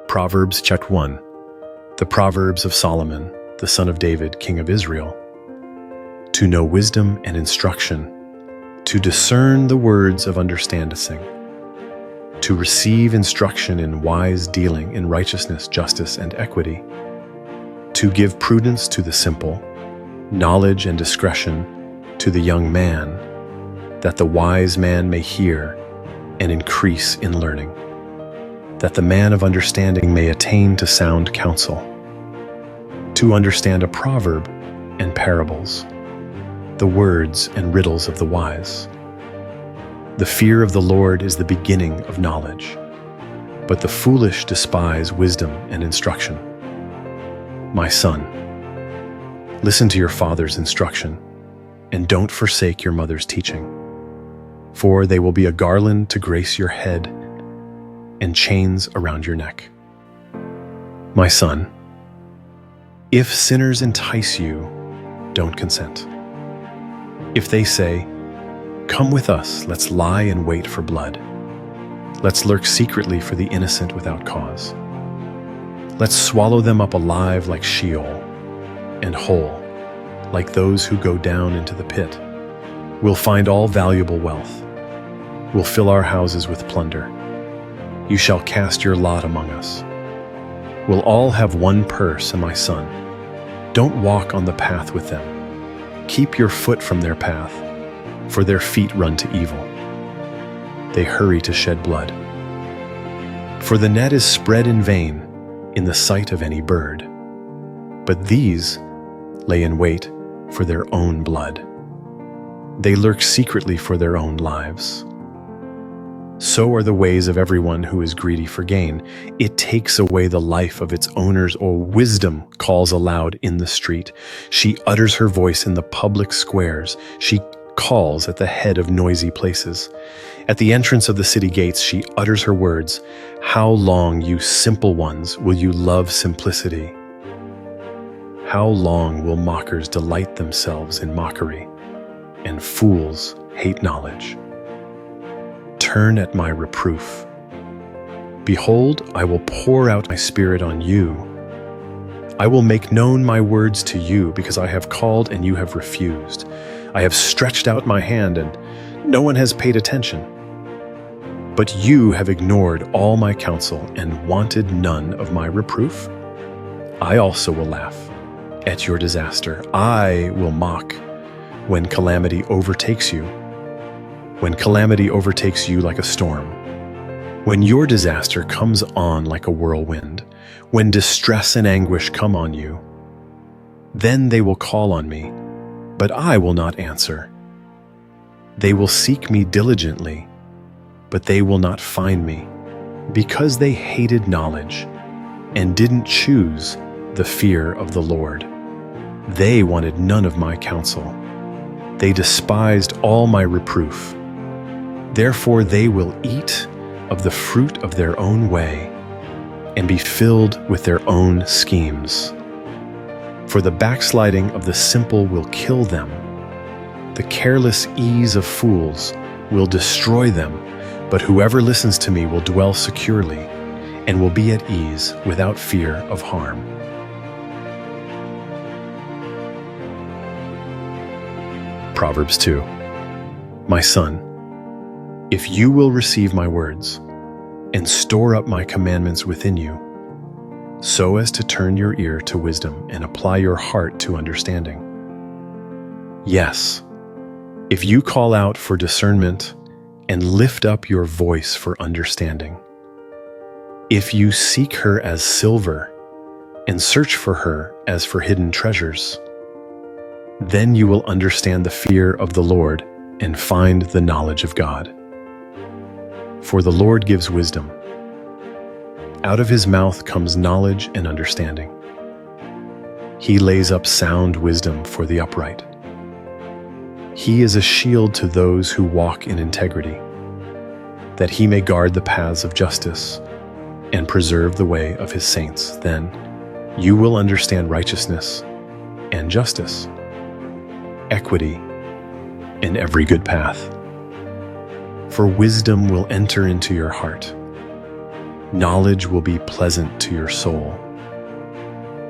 Proverbs chapter 1. The Proverbs of Solomon, the son of David, king of Israel. To know wisdom and instruction, to discern the words of understanding, to receive instruction in wise dealing in righteousness, justice, and equity, to give prudence to the simple, knowledge and discretion to the young man, that the wise man may hear and increase in learning, that the man of understanding may attain to sound counsel, to understand a proverb and parables, the words and riddles of the wise. The fear of the Lord is the beginning of knowledge, but the foolish despise wisdom and instruction. My son, listen to your father's instruction, and don't forsake your mother's teaching, for they will be a garland to grace your head and chains around your neck. My son, if sinners entice you, don't consent. If they say, "Come with us, let's lie and wait for blood. Let's lurk secretly for the innocent without cause. Let's swallow them up alive like Sheol, and whole, like those who go down into the pit. We'll find all valuable wealth. We'll fill our houses with plunder. You shall cast your lot among us. We'll all have one purse, and my son, don't walk on the path with them. Keep your foot from their path, for their feet run to evil. They hurry to shed blood. For the net is spread in vain in the sight of any bird, but these lay in wait for their own blood. They lurk secretly for their own lives. So are the ways of everyone who is greedy for gain. It takes away the life of its owners, or wisdom calls aloud in the street. She utters her voice in the public squares. She calls at the head of noisy places. At the entrance of the city gates, she utters her words. How long, you simple ones, will you love simplicity? How long will mockers delight themselves in mockery, and fools hate knowledge? Turn at my reproof. Behold, I will pour out my spirit on you. I will make known my words to you, because I have called and you have refused. I have stretched out my hand and no one has paid attention. But you have ignored all my counsel and wanted none of my reproof. I also will laugh at your disaster. I will mock when calamity overtakes you. When calamity overtakes you like a storm, when your disaster comes on like a whirlwind, when distress and anguish come on you, then they will call on me, but I will not answer. They will seek me diligently, but they will not find me, because they hated knowledge and didn't choose the fear of the Lord. They wanted none of my counsel. They despised all my reproof. Therefore they will eat of the fruit of their own way and be filled with their own schemes. For the backsliding of the simple will kill them. The careless ease of fools will destroy them, but whoever listens to me will dwell securely and will be at ease without fear of harm. Proverbs 2. My son, if you will receive my words and store up my commandments within you, so as to turn your ear to wisdom and apply your heart to understanding. Yes, if you call out for discernment and lift up your voice for understanding, if you seek her as silver and search for her as for hidden treasures, then you will understand the fear of the Lord and find the knowledge of God. For the Lord gives wisdom. Out of his mouth comes knowledge and understanding. He lays up sound wisdom for the upright. He is a shield to those who walk in integrity, that he may guard the paths of justice and preserve the way of his saints. Then you will understand righteousness and justice, equity, and every good path. For wisdom will enter into your heart, Knowledge will be pleasant to your soul.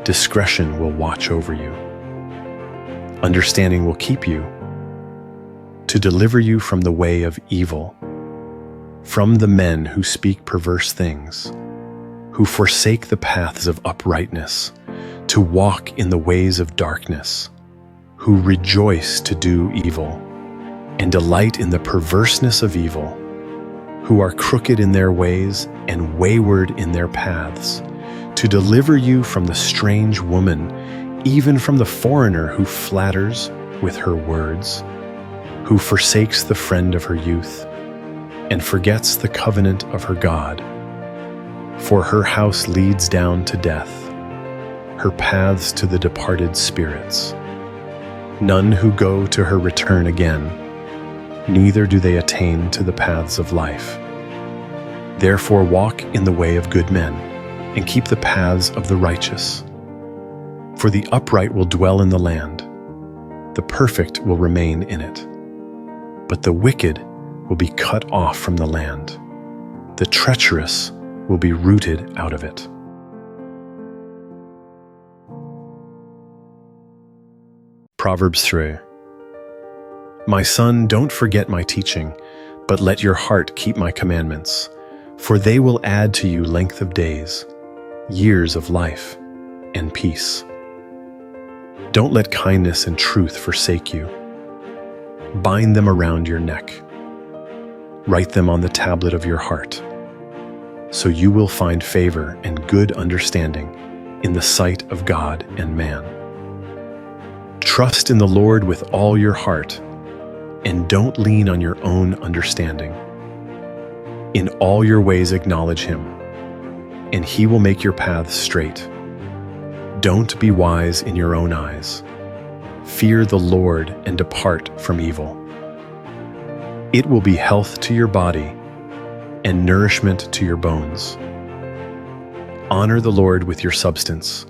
Discretion will watch over you. Understanding will keep you, to deliver you from the way of evil, from the men who speak perverse things, who forsake the paths of uprightness, to walk in the ways of darkness, who rejoice to do evil, and delight in the perverseness of evil, who are crooked in their ways and wayward in their paths, to deliver you from the strange woman, even from the foreigner who flatters with her words, who forsakes the friend of her youth, and forgets the covenant of her God. For her house leads down to death, her paths to the departed spirits. None who go to her return again, neither do they attain to the paths of life. Therefore walk in the way of good men, and keep the paths of the righteous. For the upright will dwell in the land, the perfect will remain in it. But the wicked will be cut off from the land, the treacherous will be rooted out of it. Proverbs 3. My son, don't forget my teaching, but let your heart keep my commandments, for they will add to you length of days, years of life, and peace. Don't let kindness and truth forsake you. Bind them around your neck. Write them on the tablet of your heart, so you will find favor and good understanding in the sight of God and man. Trust in the Lord with all your heart, and don't lean on your own understanding. In all your ways acknowledge him, and he will make your paths straight. Don't be wise in your own eyes. Fear the Lord and depart from evil. It will be health to your body and nourishment to your bones. Honor the Lord with your substance,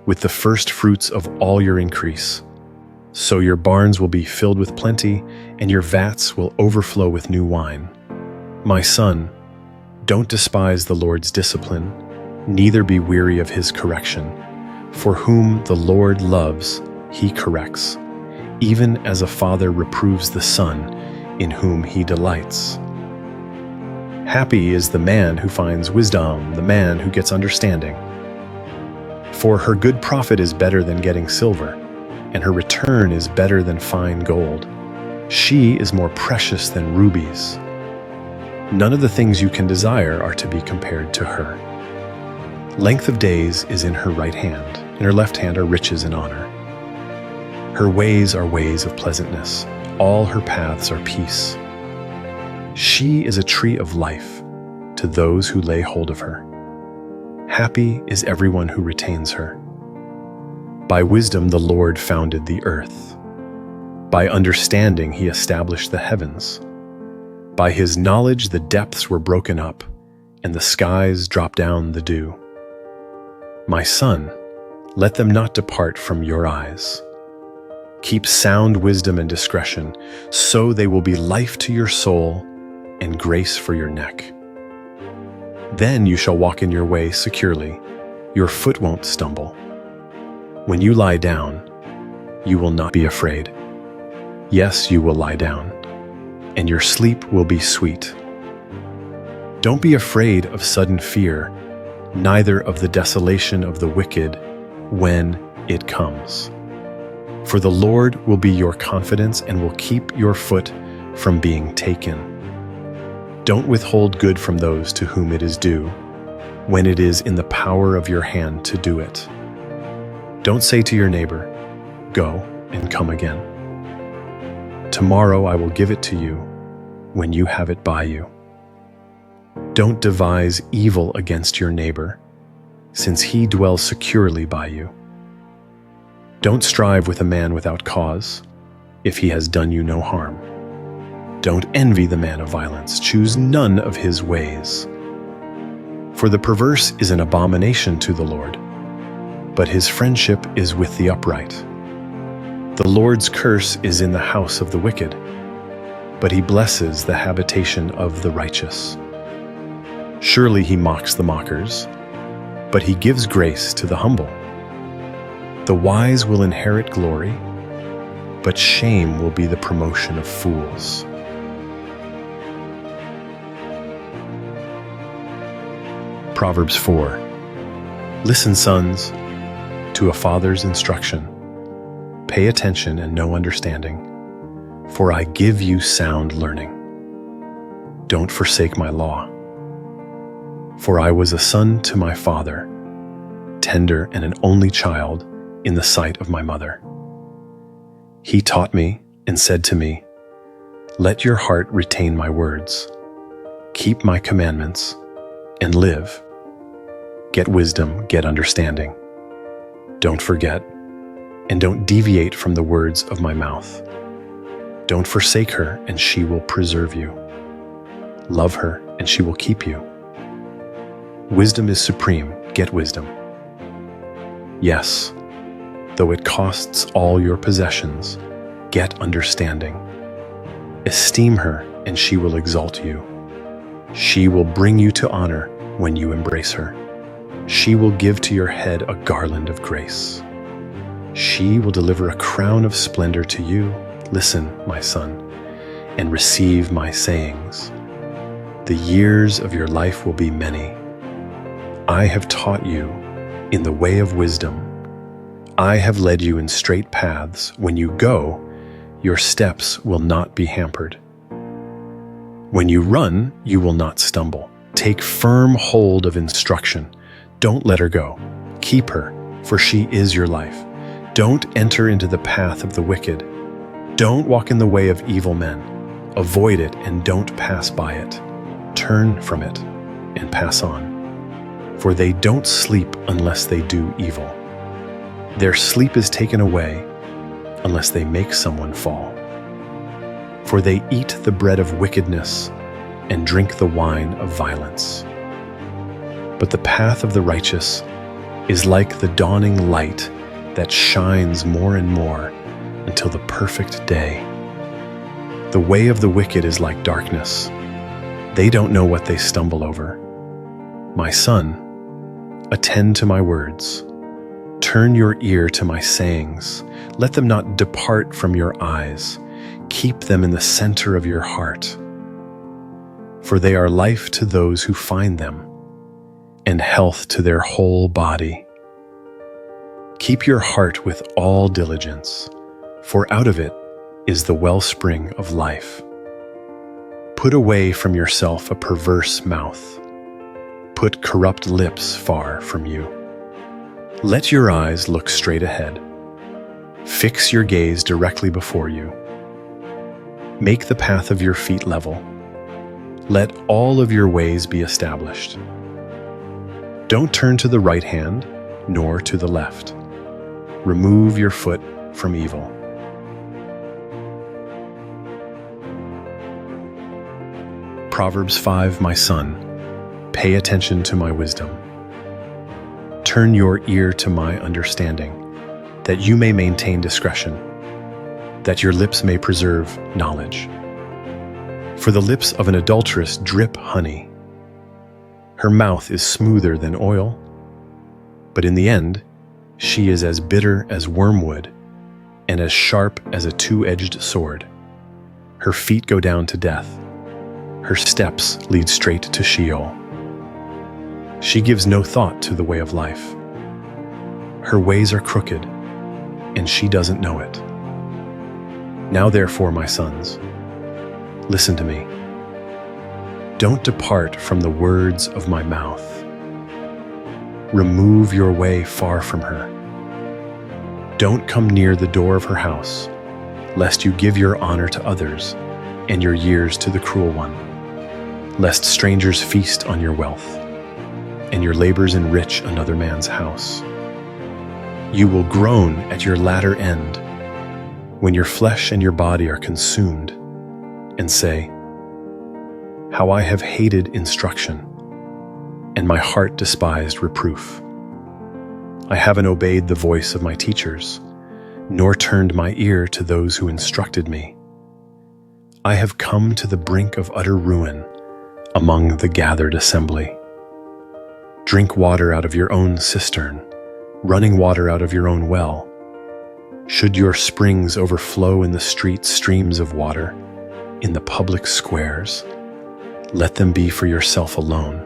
with the first fruits of all your increase. So your barns will be filled with plenty, and your vats will overflow with new wine. My son, don't despise the Lord's discipline, neither be weary of his correction. For whom the Lord loves, he corrects, even as a father reproves the son in whom he delights. Happy is the man who finds wisdom, the man who gets understanding. For her good profit is better than getting silver, and her return is better than fine gold. She is more precious than rubies. None of the things you can desire are to be compared to her. Length of days is in her right hand, in her left hand are riches and honor. Her ways are ways of pleasantness, all her paths are peace. She is a tree of life to those who lay hold of her. Happy is everyone who retains her. By wisdom the Lord founded the earth. By understanding he established the heavens. By his knowledge the depths were broken up, and the skies dropped down the dew. My son, let them not depart from your eyes. Keep sound wisdom and discretion, so they will be life to your soul and grace for your neck. Then you shall walk in your way securely, your foot won't stumble. When you lie down, you will not be afraid. Yes, you will lie down, and your sleep will be sweet. Don't be afraid of sudden fear, neither of the desolation of the wicked when it comes. For the Lord will be your confidence and will keep your foot from being taken. Don't withhold good from those to whom it is due, when it is in the power of your hand to do it. Don't say to your neighbor, "Go and come again." Tomorrow I will give it to you when you have it by you. Don't devise evil against your neighbor, since he dwells securely by you. Don't strive with a man without cause, if he has done you no harm. Don't envy the man of violence. Choose none of his ways. For the perverse is an abomination to the Lord, but his friendship is with the upright. The Lord's curse is in the house of the wicked, but he blesses the habitation of the righteous. Surely he mocks the mockers, but he gives grace to the humble. The wise will inherit glory, but shame will be the promotion of fools. Proverbs 4. Listen, sons, to a father's instruction. Pay attention and know understanding, for I give you sound learning. Don't forsake my law. For I was a son to my father, tender and an only child in the sight of my mother. He taught me and said to me, let your heart retain my words. Keep my commandments and live. Get wisdom, get understanding. Don't forget, and don't deviate from the words of my mouth. Don't forsake her, and she will preserve you. Love her, and she will keep you. Wisdom is supreme, get wisdom. Yes, though it costs all your possessions, get understanding. Esteem her, and she will exalt you. She will bring you to honor when you embrace her. She will give to your head a garland of grace. She will deliver a crown of splendor to you. Listen, my son, and receive my sayings. The years of your life will be many. I have taught you in the way of wisdom. I have led you in straight paths. When you go, your steps will not be hampered. When you run, you will not stumble. Take firm hold of instruction. Don't let her go. Keep her, for she is your life. Don't enter into the path of the wicked. Don't walk in the way of evil men. Avoid it and don't pass by it. Turn from it and pass on. For they don't sleep unless they do evil. Their sleep is taken away unless they make someone fall. For they eat the bread of wickedness and drink the wine of violence. But the path of the righteous is like the dawning light that shines more and more until the perfect day. The way of the wicked is like darkness. They don't know what they stumble over. My son, attend to my words. Turn your ear to my sayings. Let them not depart from your eyes. Keep them in the center of your heart. For they are life to those who find them, and health to their whole body. Keep your heart with all diligence, for out of it is the wellspring of life. Put away from yourself a perverse mouth. Put corrupt lips far from you. Let your eyes look straight ahead. Fix your gaze directly before you. Make the path of your feet level. Let all of your ways be established. Don't turn to the right hand, nor to the left. Remove your foot from evil. Proverbs 5, my son, pay attention to my wisdom. Turn your ear to my understanding, that you may maintain discretion, that your lips may preserve knowledge. For the lips of an adulteress drip honey. Her mouth is smoother than oil, but in the end, she is as bitter as wormwood and as sharp as a two-edged sword. Her feet go down to death. Her steps lead straight to Sheol. She gives no thought to the way of life. Her ways are crooked, and she doesn't know it. Now therefore, my sons, listen to me. Don't depart from the words of my mouth. Remove your way far from her. Don't come near the door of her house, lest you give your honor to others and your years to the cruel one, lest strangers feast on your wealth and your labors enrich another man's house. You will groan at your latter end when your flesh and your body are consumed, and say, how I have hated instruction, and my heart despised reproof. I haven't obeyed the voice of my teachers, nor turned my ear to those who instructed me. I have come to the brink of utter ruin. among the gathered assembly. Drink water out of your own cistern, running water out of your own well. Should your springs overflow in the street, streams of water, in the public squares, let them be for yourself alone,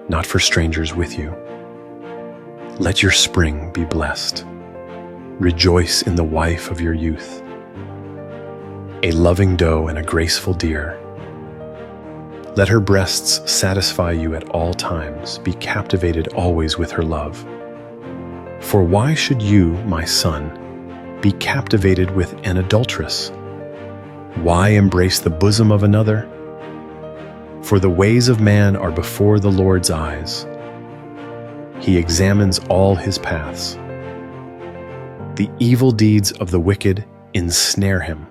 not for strangers with you. Let your spring be blessed. Rejoice in the wife of your youth, a loving doe and a graceful deer. Let her breasts satisfy you at all times. Be captivated always with her love. For why should you, my son, be captivated with an adulteress? Why embrace the bosom of another? For the ways of man are before the Lord's eyes. He examines all his paths. The evil deeds of the wicked ensnare him.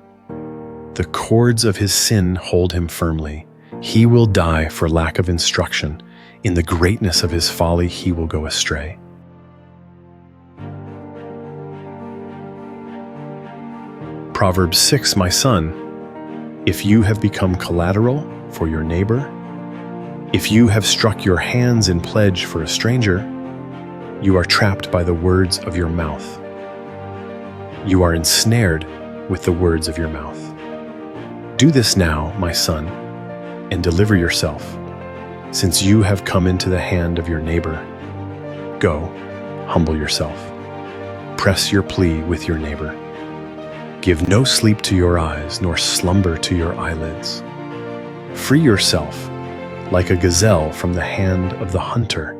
The cords of his sin hold him firmly. He will die for lack of instruction. In the greatness of his folly he will go astray. Proverbs 6, my son, if you have become collateral for your neighbor, if you have struck your hands in pledge for a stranger, you are trapped by the words of your mouth. You are ensnared with the words of your mouth. Do this now, my son, and deliver yourself, since you have come into the hand of your neighbor. Go, humble yourself. Press your plea with your neighbor. Give no sleep to your eyes, nor slumber to your eyelids. Free yourself, like a gazelle from the hand of the hunter,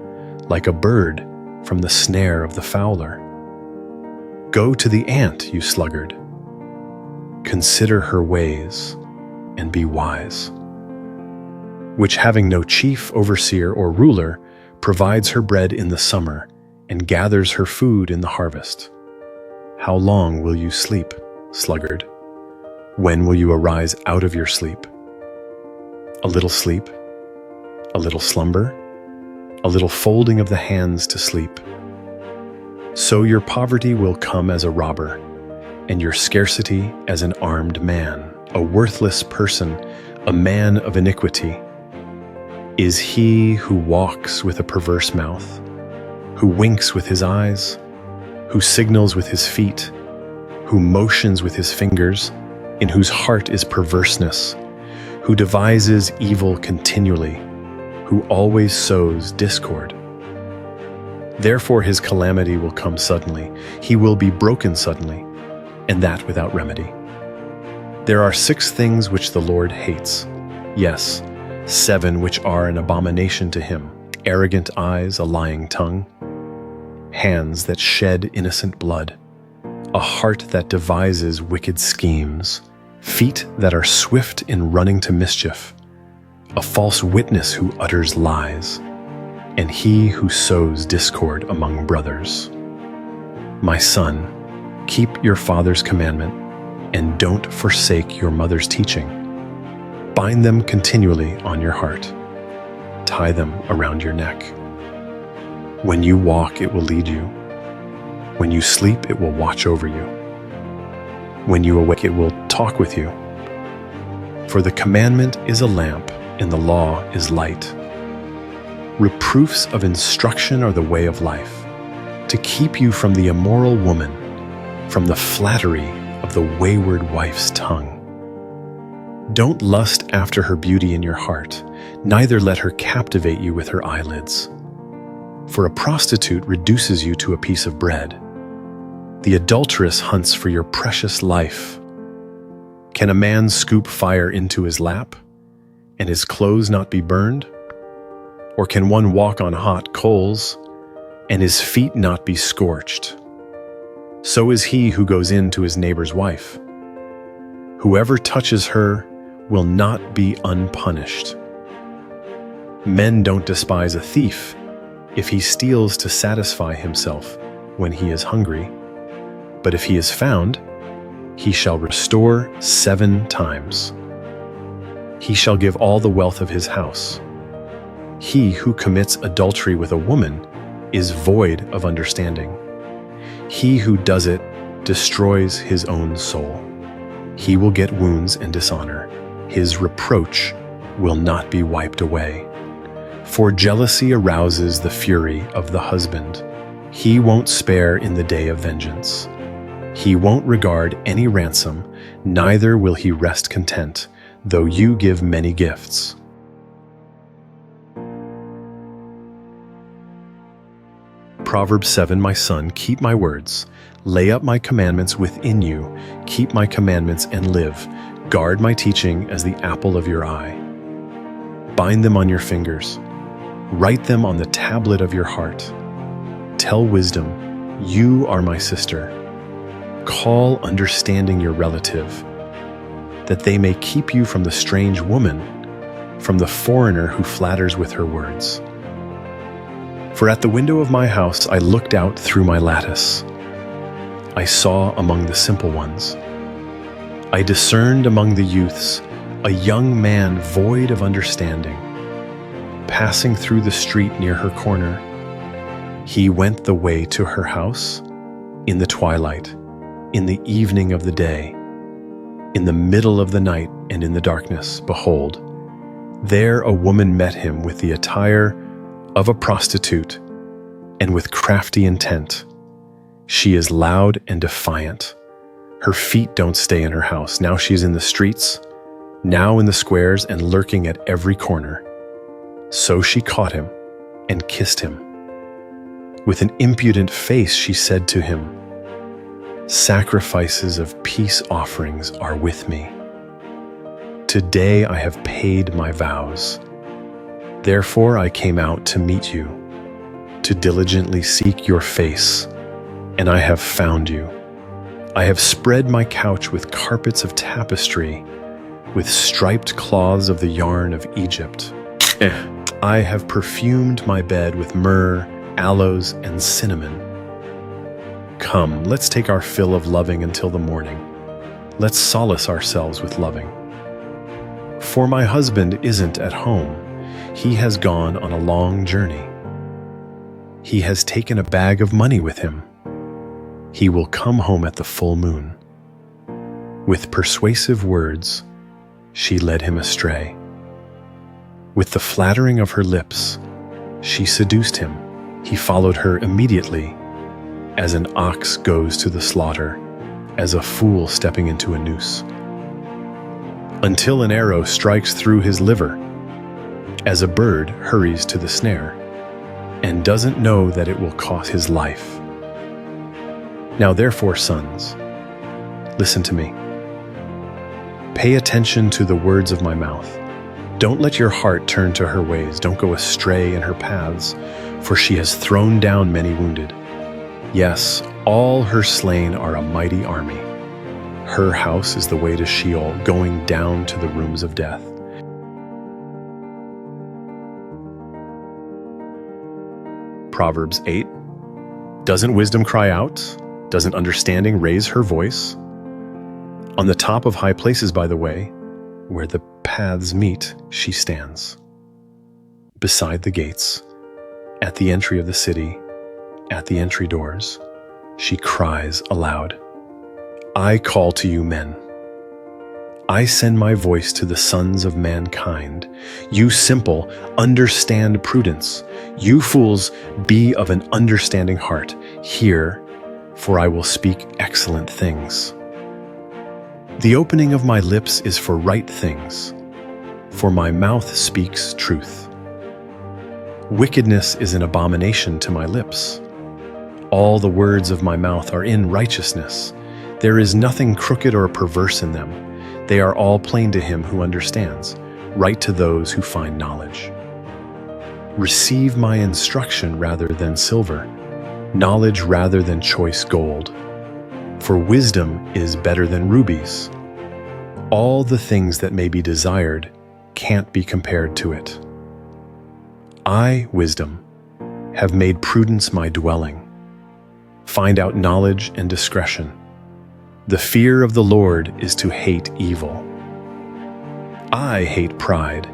like a bird from the snare of the fowler. Go to the ant, you sluggard. Consider her ways, and be wise, which having no chief, overseer, or ruler, provides her bread in the summer, and gathers her food in the harvest. How long will you sleep, sluggard? When will you arise out of your sleep? A little sleep, a little slumber, a little folding of the hands to sleep. So your poverty will come as a robber, and your scarcity as an armed man, a worthless person, a man of iniquity. Is he who walks with a perverse mouth, who winks with his eyes, who signals with his feet, who motions with his fingers, in whose heart is perverseness, who devises evil continually, who always sows discord. Therefore his calamity will come suddenly, he will be broken suddenly, and that without remedy. There are 6 things which the Lord hates, yes, 7 which are an abomination to him: arrogant eyes, a lying tongue, hands that shed innocent blood, a heart that devises wicked schemes, feet that are swift in running to mischief, a false witness who utters lies, and he who sows discord among brothers. My son, keep your father's commandment, and don't forsake your mother's teaching. Bind them continually on your heart. Tie them around your neck. When you walk, it will lead you. When you sleep, it will watch over you. When you awake, it will talk with you. For the commandment is a lamp, and the law is light. Reproofs of instruction are the way of life, to keep you from the immoral woman, from the flattery of the wayward wife's tongue. Don't lust after her beauty in your heart, neither let her captivate you with her eyelids. For a prostitute reduces you to a piece of bread. The adulteress hunts for your precious life. Can a man scoop fire into his lap, and his clothes not be burned? Or can one walk on hot coals, and his feet not be scorched? So is he who goes in to his neighbor's wife. Whoever touches her will not be unpunished. Men don't despise a thief if he steals to satisfy himself when he is hungry, but if he is found, he shall restore 7 times. He shall give all the wealth of his house. He who commits adultery with a woman is void of understanding. He who does it destroys his own soul. He will get wounds and dishonor. His reproach will not be wiped away. For jealousy arouses the fury of the husband. He won't spare in the day of vengeance. He won't regard any ransom, neither will he rest content, though you give many gifts. Proverbs 7, my son, keep my words. Lay up my commandments within you. Keep my commandments and live. Guard my teaching as the apple of your eye. Bind them on your fingers. Write them on the tablet of your heart. Tell wisdom, you are my sister. Call understanding your relative, that they may keep you from the strange woman, from the foreigner who flatters with her words. For at the window of my house I looked out through my lattice. I saw among the simple ones. I discerned among the youths a young man void of understanding, passing through the street near her corner. He went the way to her house in the twilight, in the evening of the day, in the middle of the night and in the darkness. Behold, there a woman met him with the attire of a prostitute and with crafty intent. She is loud and defiant. Her feet don't stay in her house. Now she is in the streets, now in the squares and lurking at every corner. So she caught him and kissed him. With an impudent face she said to him, sacrifices of peace offerings are with me. Today I have paid my vows. Therefore I came out to meet you, to diligently seek your face, and I have found you. I have spread my couch with carpets of tapestry, with striped cloths of the yarn of Egypt. I have perfumed my bed with myrrh, aloes, and cinnamon. Come, let's take our fill of loving until the morning. Let's solace ourselves with loving. For my husband isn't at home. He has gone on a long journey. He has taken a bag of money with him. He will come home at the full moon. With persuasive words, she led him astray. With the flattering of her lips, she seduced him. He followed her immediately, as an ox goes to the slaughter, as a fool stepping into a noose. Until an arrow strikes through his liver, as a bird hurries to the snare, and doesn't know that it will cost his life. Now therefore, sons, listen to me. Pay attention to the words of my mouth. Don't let your heart turn to her ways. Don't go astray in her paths, for she has thrown down many wounded. Yes, all her slain are a mighty army. Her house is the way to Sheol, going down to the rooms of death. Proverbs 8. Doesn't wisdom cry out? Doesn't understanding raise her voice? On the top of high places, by the way, where the paths meet, she stands. Beside the gates, at the entry of the city, at the entry doors, she cries aloud, I call to you men. I send my voice to the sons of mankind. You simple, understand prudence. You fools, be of an understanding heart. Hear, for I will speak excellent things. The opening of my lips is for right things, for my mouth speaks truth. Wickedness is an abomination to my lips. All the words of my mouth are in righteousness. There is nothing crooked or perverse in them. They are all plain to him who understands, right to those who find knowledge. Receive my instruction rather than silver, knowledge rather than choice gold. For wisdom is better than rubies. All the things that may be desired can't be compared to it. I, wisdom, have made prudence my dwelling. Find out knowledge and discretion. The fear of the Lord is to hate evil. I hate pride,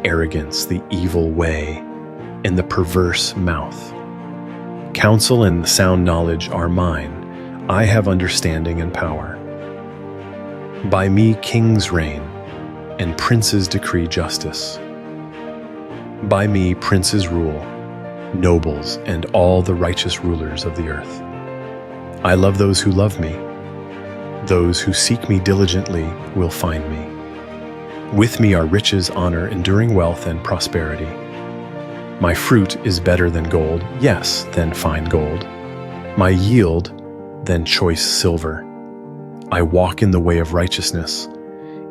arrogance, the evil way, and the perverse mouth. Counsel and sound knowledge are mine. I have understanding and power. By me kings reign. and princes decree justice. By me princes rule, nobles and all the righteous rulers of the earth. I love those who love me. Those who seek me diligently will find me. With me are riches, honor, enduring wealth, and prosperity. My fruit is better than gold, yes, than fine gold. My yield than choice silver. I walk in the way of righteousness,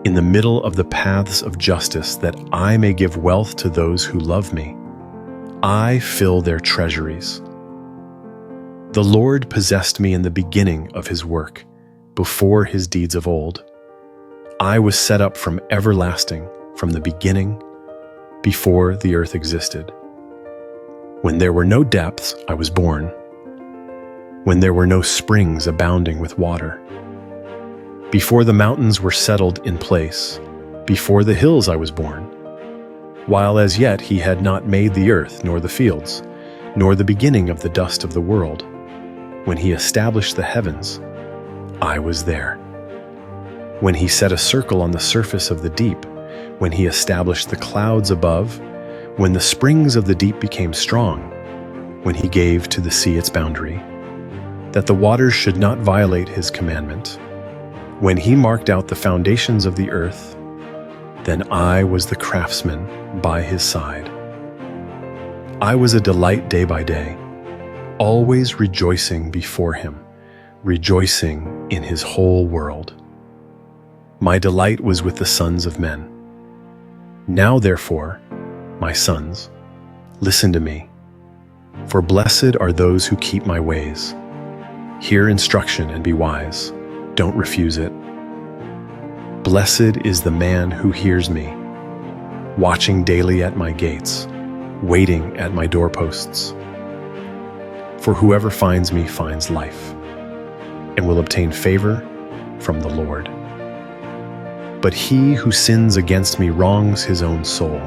in the middle of the paths of justice, that I may give wealth to those who love me. I fill their treasuries. The Lord possessed me in the beginning of his work, before his deeds of old. I was set up from everlasting, from the beginning, before the earth existed. When there were no depths, I was born. When there were no springs abounding with water. Before the mountains were settled in place, before the hills I was born. While as yet he had not made the earth, nor the fields, nor the beginning of the dust of the world. When he established the heavens, I was there. When he set a circle on the surface of the deep, when he established the clouds above, when the springs of the deep became strong, when he gave to the sea its boundary, that the waters should not violate his commandment, when he marked out the foundations of the earth, then I was the craftsman by his side. I was a delight day by day, always rejoicing before him, rejoicing in his whole world. My delight was with the sons of men. Now therefore, my sons, listen to me, for blessed are those who keep my ways. Hear instruction and be wise. Don't refuse it. Blessed is the man who hears me, watching daily at my gates, waiting at my doorposts. For whoever finds me finds life, and will obtain favor from the Lord. But he who sins against me wrongs his own soul.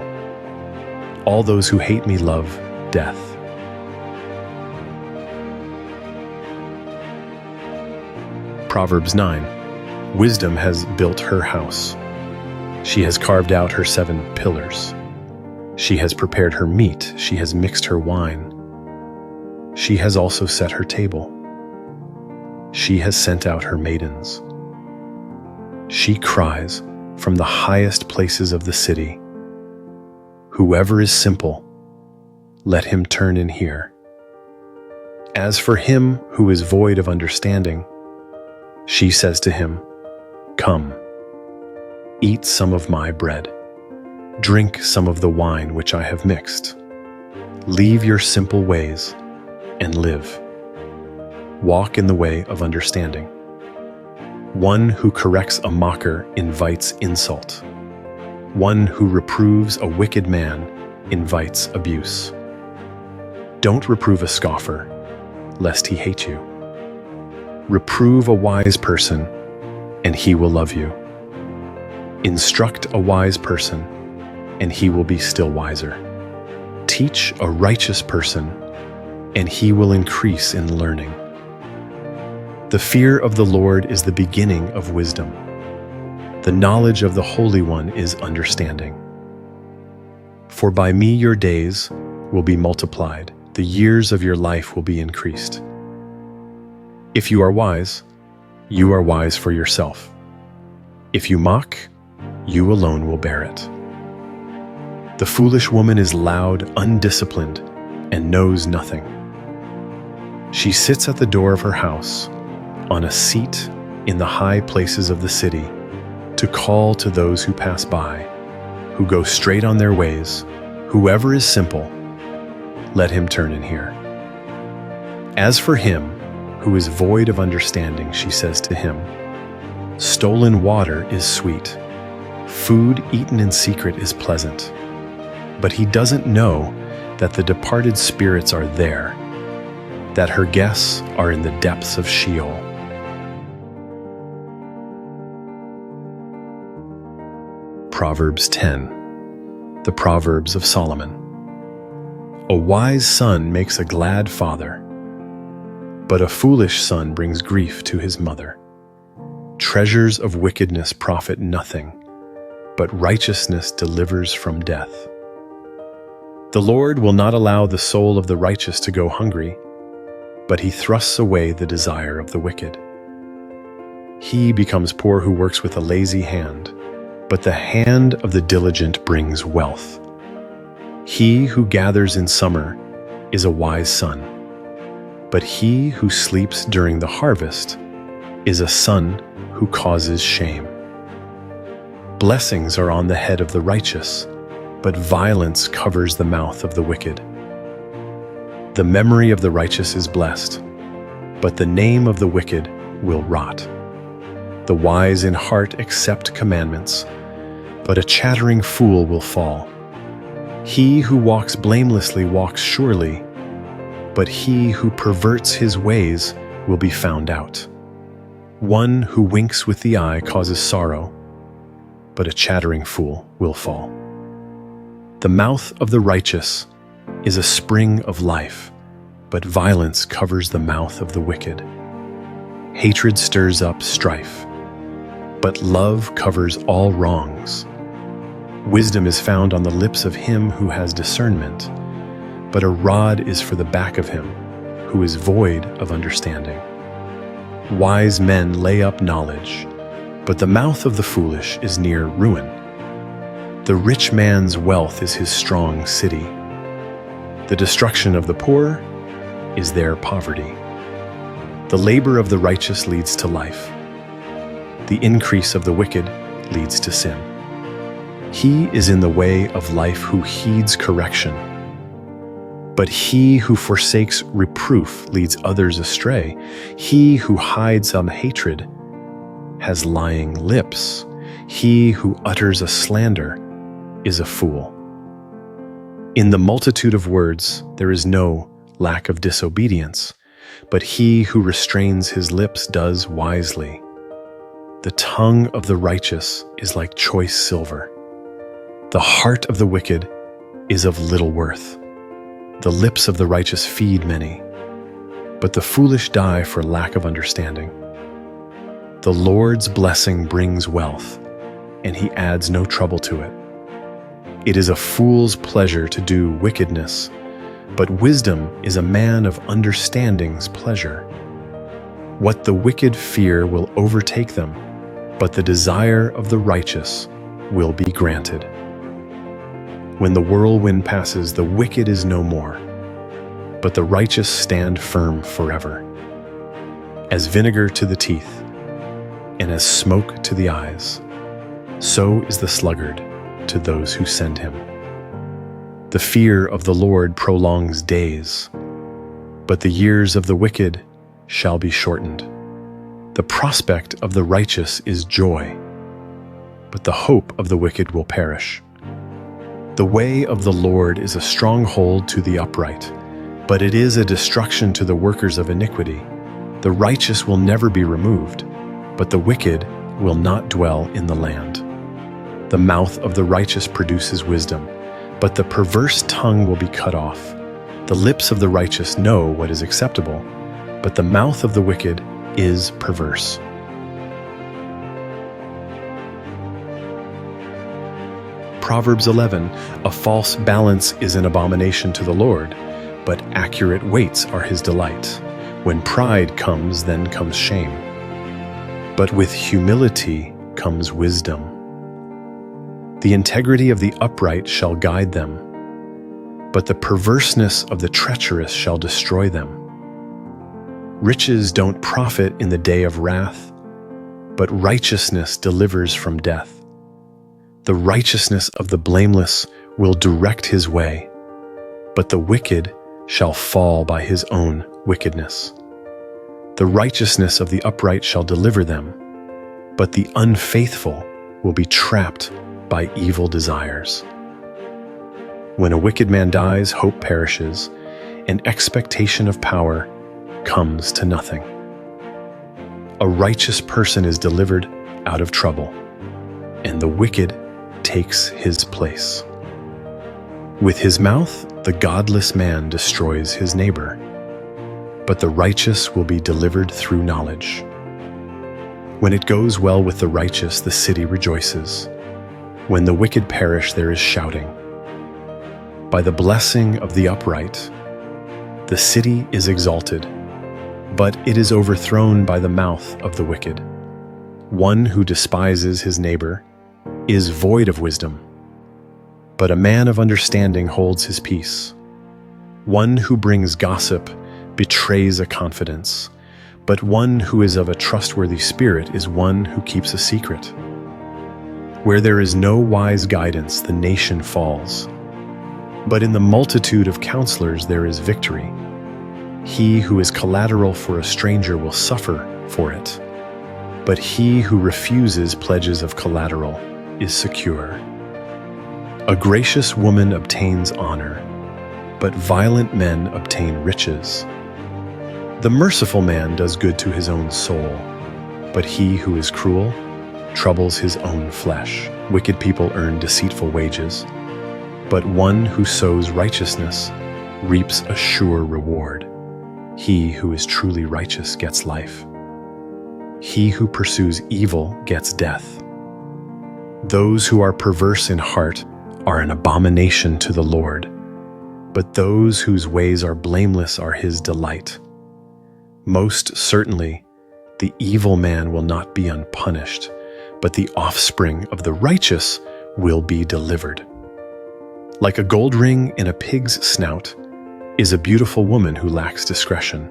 All those who hate me love death. Proverbs 9. Wisdom has built her house. She has carved out her 7 pillars. She has prepared her meat. She has mixed her wine. She has also set her table. She has sent out her maidens. She cries from the highest places of the city, whoever is simple, let him turn and hear. As for him who is void of understanding, she says to him, come, eat some of my bread, drink some of the wine which I have mixed. Leave your simple ways and live. Walk in the way of understanding. One who corrects a mocker invites insult. One who reproves a wicked man invites abuse. Don't reprove a scoffer, lest he hate you. Reprove a wise person, and he will love you. Instruct a wise person, and he will be still wiser. Teach a righteous person, and he will increase in learning. The fear of the Lord is the beginning of wisdom. The knowledge of the Holy One is understanding. For by me your days will be multiplied, the years of your life will be increased. If you are wise for yourself. If you mock, you alone will bear it. The foolish woman is loud, undisciplined, and knows nothing. She sits at the door of her house, on a seat in the high places of the city, to call to those who pass by, who go straight on their ways. Whoever is simple, let him turn and hear. As for him who is void of understanding, she says to him, stolen water is sweet. Food eaten in secret is pleasant. But he doesn't know that the departed spirits are there, that her guests are in the depths of Sheol. Proverbs 10. The Proverbs of Solomon. A wise son makes a glad father, but a foolish son brings grief to his mother. Treasures of wickedness profit nothing, but righteousness delivers from death. The Lord will not allow the soul of the righteous to go hungry, but he thrusts away the desire of the wicked. He becomes poor who works with a lazy hand, but the hand of the diligent brings wealth. He who gathers in summer is a wise son, but he who sleeps during the harvest is a son who causes shame. Blessings are on the head of the righteous, but violence covers the mouth of the wicked. The memory of the righteous is blessed, but the name of the wicked will rot. The wise in heart accept commandments, but a chattering fool will fall. He who walks blamelessly walks surely, but he who perverts his ways will be found out. One who winks with the eye causes sorrow, but a chattering fool will fall. The mouth of the righteous is a spring of life, but violence covers the mouth of the wicked. Hatred stirs up strife, but love covers all wrongs. Wisdom is found on the lips of him who has discernment, but a rod is for the back of him who is void of understanding. Wise men lay up knowledge, but the mouth of the foolish is near ruin. The rich man's wealth is his strong city. The destruction of the poor is their poverty. The labor of the righteous leads to life. The increase of the wicked leads to sin. He is in the way of life who heeds correction, but he who forsakes reproof leads others astray. He who hides hatred has lying lips. He who utters a slander is a fool. In the multitude of words there is no lack of disobedience, but he who restrains his lips does wisely. The tongue of the righteous is like choice silver. The heart of the wicked is of little worth. The lips of the righteous feed many, but the foolish die for lack of understanding. The Lord's blessing brings wealth, and he adds no trouble to it. It is a fool's pleasure to do wickedness, but wisdom is a man of understanding's pleasure. What the wicked fear will overtake them, but the desire of the righteous will be granted. When the whirlwind passes, the wicked is no more, but the righteous stand firm forever. As vinegar to the teeth, and as smoke to the eyes, so is the sluggard to those who send him. The fear of the Lord prolongs days, but the years of the wicked shall be shortened. The prospect of the righteous is joy, but the hope of the wicked will perish. The way of the Lord is a stronghold to the upright, but it is a destruction to the workers of iniquity. The righteous will never be removed, but the wicked will not dwell in the land. The mouth of the righteous produces wisdom, but the perverse tongue will be cut off. The lips of the righteous know what is acceptable, but the mouth of the wicked is perverse. Proverbs 11, a false balance is an abomination to the Lord, but accurate weights are his delight. When pride comes, then comes shame, but with humility comes wisdom. The integrity of the upright shall guide them, but the perverseness of the treacherous shall destroy them. Riches don't profit in the day of wrath, but righteousness delivers from death. The righteousness of the blameless will direct his way, but the wicked shall fall by his own wickedness. The righteousness of the upright shall deliver them, but the unfaithful will be trapped by evil desires. When a wicked man dies, hope perishes, and expectation of power comes to nothing. A righteous person is delivered out of trouble, and the wicked takes his place. With his mouth, the godless man destroys his neighbor, but the righteous will be delivered through knowledge. When it goes well with the righteous, the city rejoices, When the wicked perish, there is shouting. By the blessing of the upright, the city is exalted, but it is overthrown by the mouth of the wicked. One who despises his neighbor is void of wisdom, but a man of understanding holds his peace. One who brings gossip betrays a confidence, but one who is of a trustworthy spirit is one who keeps a secret. Where there is no wise guidance, the nation falls, but in the multitude of counselors there is victory. He who is collateral for a stranger will suffer for it, but he who refuses pledges of collateral is secure. A gracious woman obtains honor, but violent men obtain riches. The merciful man does good to his own soul, but he who is cruel troubles his own flesh. Wicked people earn deceitful wages, but one who sows righteousness reaps a sure reward. He who is truly righteous gets life. He who pursues evil gets death. Those who are perverse in heart are an abomination to the Lord, but those whose ways are blameless are his delight. Most certainly, the evil man will not be unpunished, but the offspring of the righteous will be delivered. Like a gold ring in a pig's snout is a beautiful woman who lacks discretion.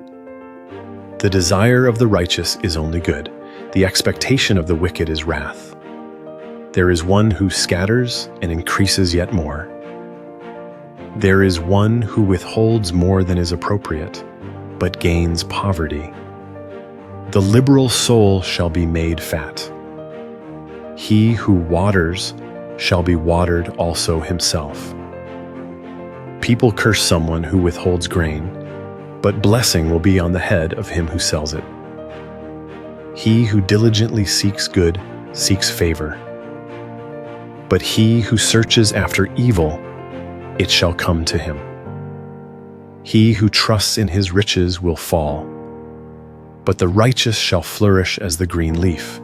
The desire of the righteous is only good. The expectation of the wicked is wrath. There is one who scatters and increases yet more. There is one who withholds more than is appropriate, but gains poverty. The liberal soul shall be made fat. He who waters shall be watered also himself. People curse someone who withholds grain, but blessing will be on the head of him who sells it. He who diligently seeks good seeks favor, but he who searches after evil, it shall come to him. He who trusts in his riches will fall, but the righteous shall flourish as the green leaf.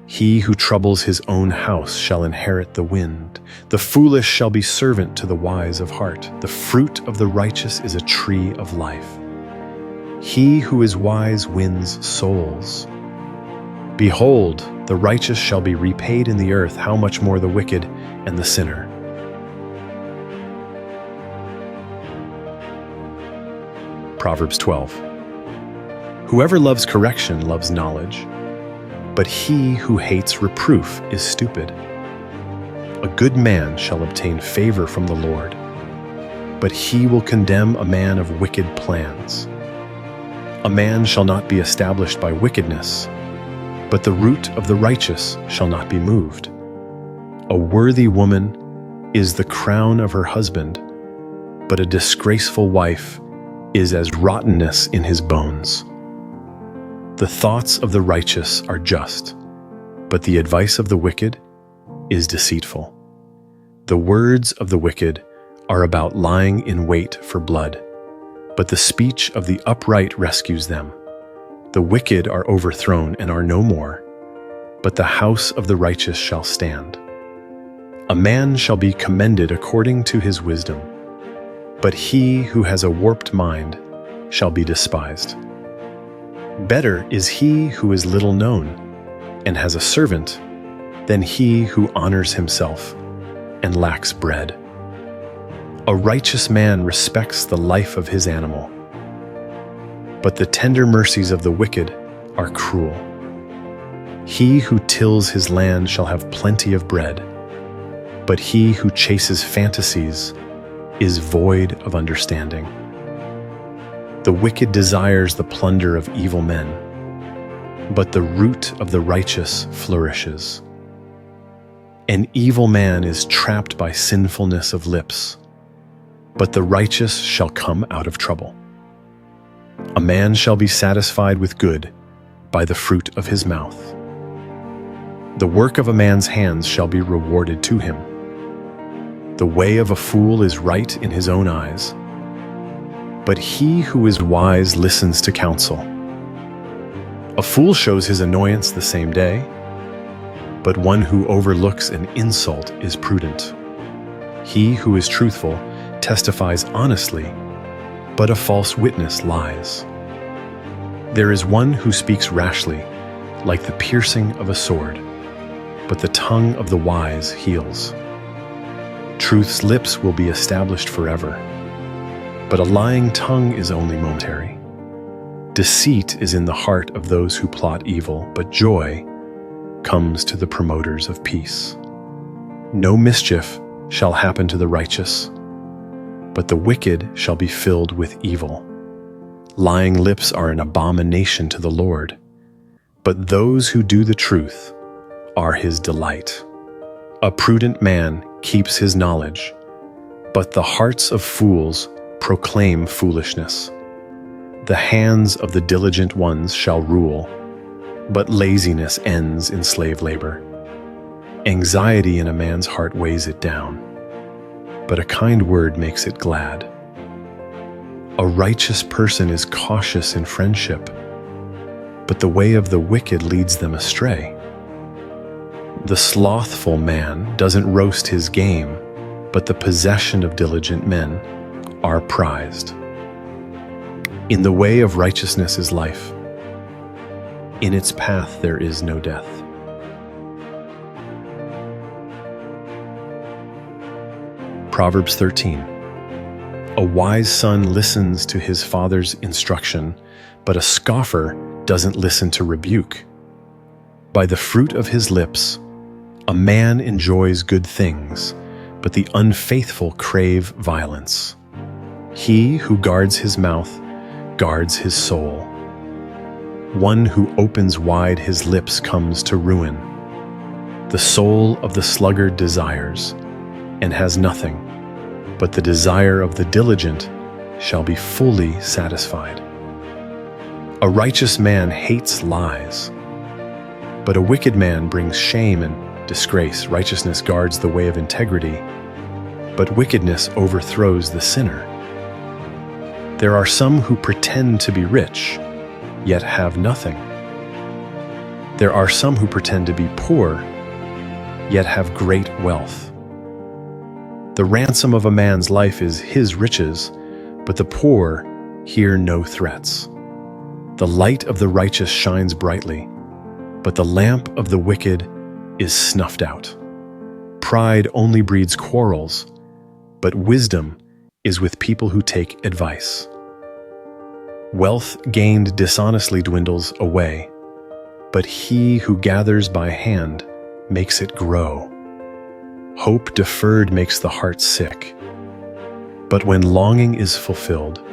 He who troubles his own house shall inherit the wind. The foolish shall be servant to the wise of heart. The fruit of the righteous is a tree of life. He who is wise wins souls. Behold, the righteous shall be repaid in the earth, how much more the wicked and the sinner. Proverbs 12. Whoever loves correction loves knowledge, but he who hates reproof is stupid. A good man shall obtain favor from the Lord, but he will condemn a man of wicked plans. A man shall not be established by wickedness, but the root of the righteous shall not be moved. A worthy woman is the crown of her husband, but a disgraceful wife is as rottenness in his bones. The thoughts of the righteous are just, but the advice of the wicked is deceitful. The words of the wicked are about lying in wait for blood, but the speech of the upright rescues them. The wicked are overthrown and are no more, but the house of the righteous shall stand. A man shall be commended according to his wisdom, but he who has a warped mind shall be despised. Better is he who is little known and has a servant than he who honors himself and lacks bread. A righteous man respects the life of his animal, but the tender mercies of the wicked are cruel. He who tills his land shall have plenty of bread, but he who chases fantasies is void of understanding. The wicked desires the plunder of evil men, but the root of the righteous flourishes. An evil man is trapped by sinfulness of lips, but the righteous shall come out of trouble. A man shall be satisfied with good by the fruit of his mouth. The work of a man's hands shall be rewarded to him. The way of a fool is right in his own eyes, but he who is wise listens to counsel. A fool shows his annoyance the same day, but one who overlooks an insult is prudent. He who is truthful testifies honestly, but a false witness lies. There is one who speaks rashly, like the piercing of a sword, but the tongue of the wise heals. Truth's lips will be established forever, but a lying tongue is only momentary. Deceit is in the heart of those who plot evil, but joy comes to the promoters of peace. No mischief shall happen to the righteous, but the wicked shall be filled with evil. Lying lips are an abomination to the Lord, but those who do the truth are his delight. A prudent man keeps his knowledge, but the hearts of fools proclaim foolishness. The hands of the diligent ones shall rule, but laziness ends in slave labor. Anxiety in a man's heart weighs it down, but a kind word makes it glad. A righteous person is cautious in friendship, but the way of the wicked leads them astray. The slothful man doesn't roast his game, but the possession of diligent men are prized. In the way of righteousness is life. In its path there is no death. Proverbs 13. A wise son listens to his father's instruction, but a scoffer doesn't listen to rebuke. By the fruit of his lips, a man enjoys good things, but the unfaithful crave violence. He who guards his mouth guards his soul. One who opens wide his lips comes to ruin. The soul of the sluggard desires, and has nothing, but the desire of the diligent shall be fully satisfied. A righteous man hates lies, but a wicked man brings shame and disgrace. Righteousness guards the way of integrity, but wickedness overthrows the sinner. There are some who pretend to be rich, yet have nothing. There are some who pretend to be poor, yet have great wealth. The ransom of a man's life is his riches, but the poor hear no threats. The light of the righteous shines brightly, but the lamp of the wicked is snuffed out. Pride only breeds quarrels, but wisdom is with people who take advice. Wealth gained dishonestly dwindles away, but he who gathers by hand makes it grow. Hope deferred makes the heart sick, but when longing is fulfilled,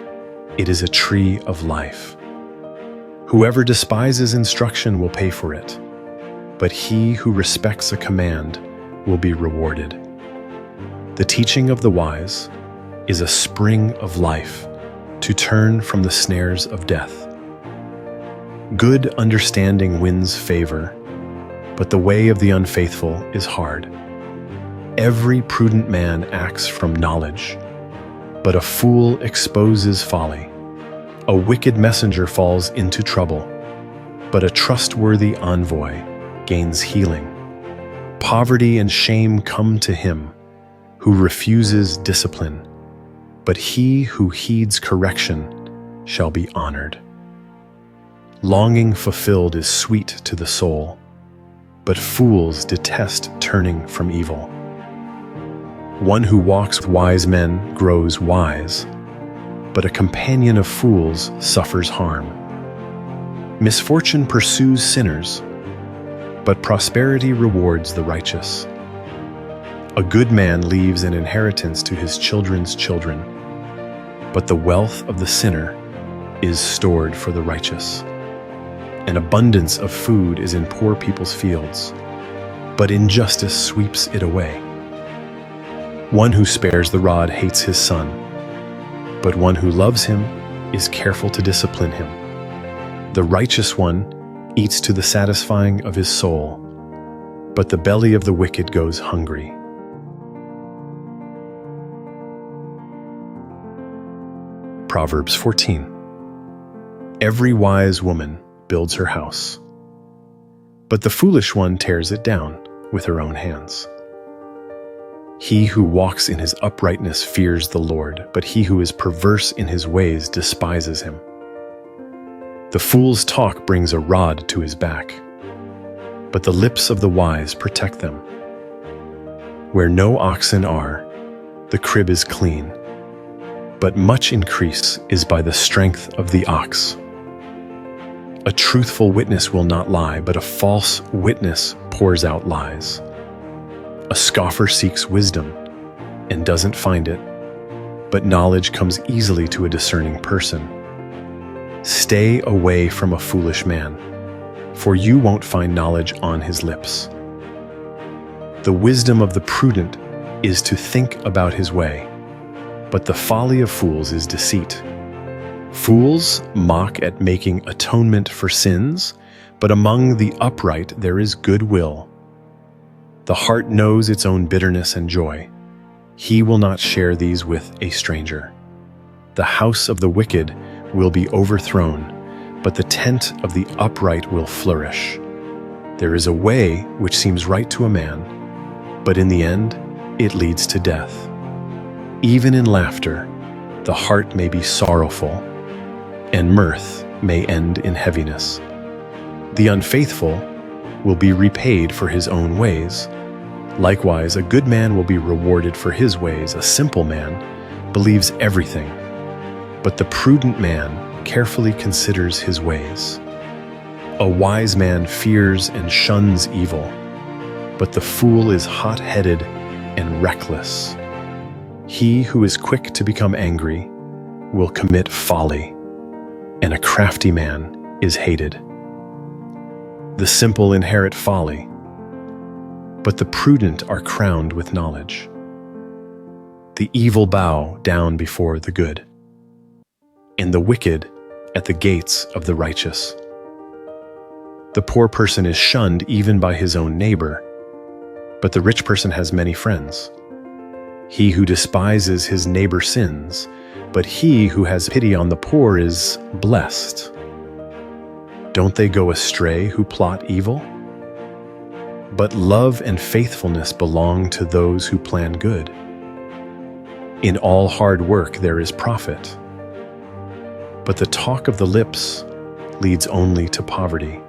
it is a tree of life. Whoever despises instruction will pay for it, but he who respects a command will be rewarded. The teaching of the wise is a spring of life, to turn from the snares of death. Good understanding wins favor, but the way of the unfaithful is hard. Every prudent man acts from knowledge, but a fool exposes folly. A wicked messenger falls into trouble, but a trustworthy envoy gains healing. Poverty and shame come to him who refuses discipline, but he who heeds correction shall be honored. Longing fulfilled is sweet to the soul, but fools detest turning from evil. One who walks with wise men grows wise, but a companion of fools suffers harm. Misfortune pursues sinners, but prosperity rewards the righteous. A good man leaves an inheritance to his children's children, but the wealth of the sinner is stored for the righteous. An abundance of food is in poor people's fields, but injustice sweeps it away. One who spares the rod hates his son, but one who loves him is careful to discipline him. The righteous one eats to the satisfying of his soul, but the belly of the wicked goes hungry. Proverbs 14. Every wise woman builds her house, but the foolish one tears it down with her own hands. He who walks in his uprightness fears the Lord, but he who is perverse in his ways despises him. The fool's talk brings a rod to his back, but the lips of the wise protect them. Where no oxen are, the crib is clean, but much increase is by the strength of the ox. A truthful witness will not lie, but a false witness pours out lies. A scoffer seeks wisdom and doesn't find it, but knowledge comes easily to a discerning person. Stay away from a foolish man, for you won't find knowledge on his lips. The wisdom of the prudent is to think about his way, but the folly of fools is deceit. Fools mock at making atonement for sins, but among the upright there is goodwill. The heart knows its own bitterness and joy. He will not share these with a stranger. The house of the wicked will be overthrown, but the tent of the upright will flourish. There is a way which seems right to a man, but in the end it leads to death. Even in laughter, the heart may be sorrowful, and mirth may end in heaviness. The unfaithful will be repaid for his own ways. Likewise, a good man will be rewarded for his ways. A simple man believes everything, but the prudent man carefully considers his ways. A wise man fears and shuns evil, but the fool is hot-headed and reckless. He who is quick to become angry will commit folly, and a crafty man is hated. The simple inherit folly, but the prudent are crowned with knowledge. The evil bow down before the good, and the wicked at the gates of the righteous. The poor person is shunned even by his own neighbor, but the rich person has many friends. He who despises his neighbor sins, but he who has pity on the poor is blessed. Don't they go astray who plot evil? But love and faithfulness belong to those who plan good. In all hard work there is profit, but the talk of the lips leads only to poverty.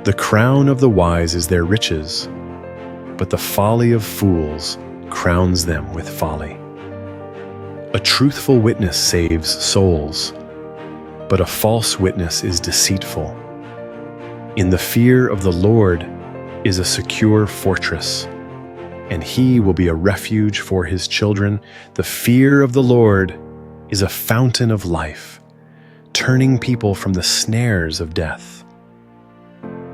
The crown of the wise is their riches, but the folly of fools crowns them with folly. A truthful witness saves souls, but a false witness is deceitful. In the fear of the Lord is a secure fortress, and he will be a refuge for his children. The fear of the Lord is a fountain of life, turning people from the snares of death.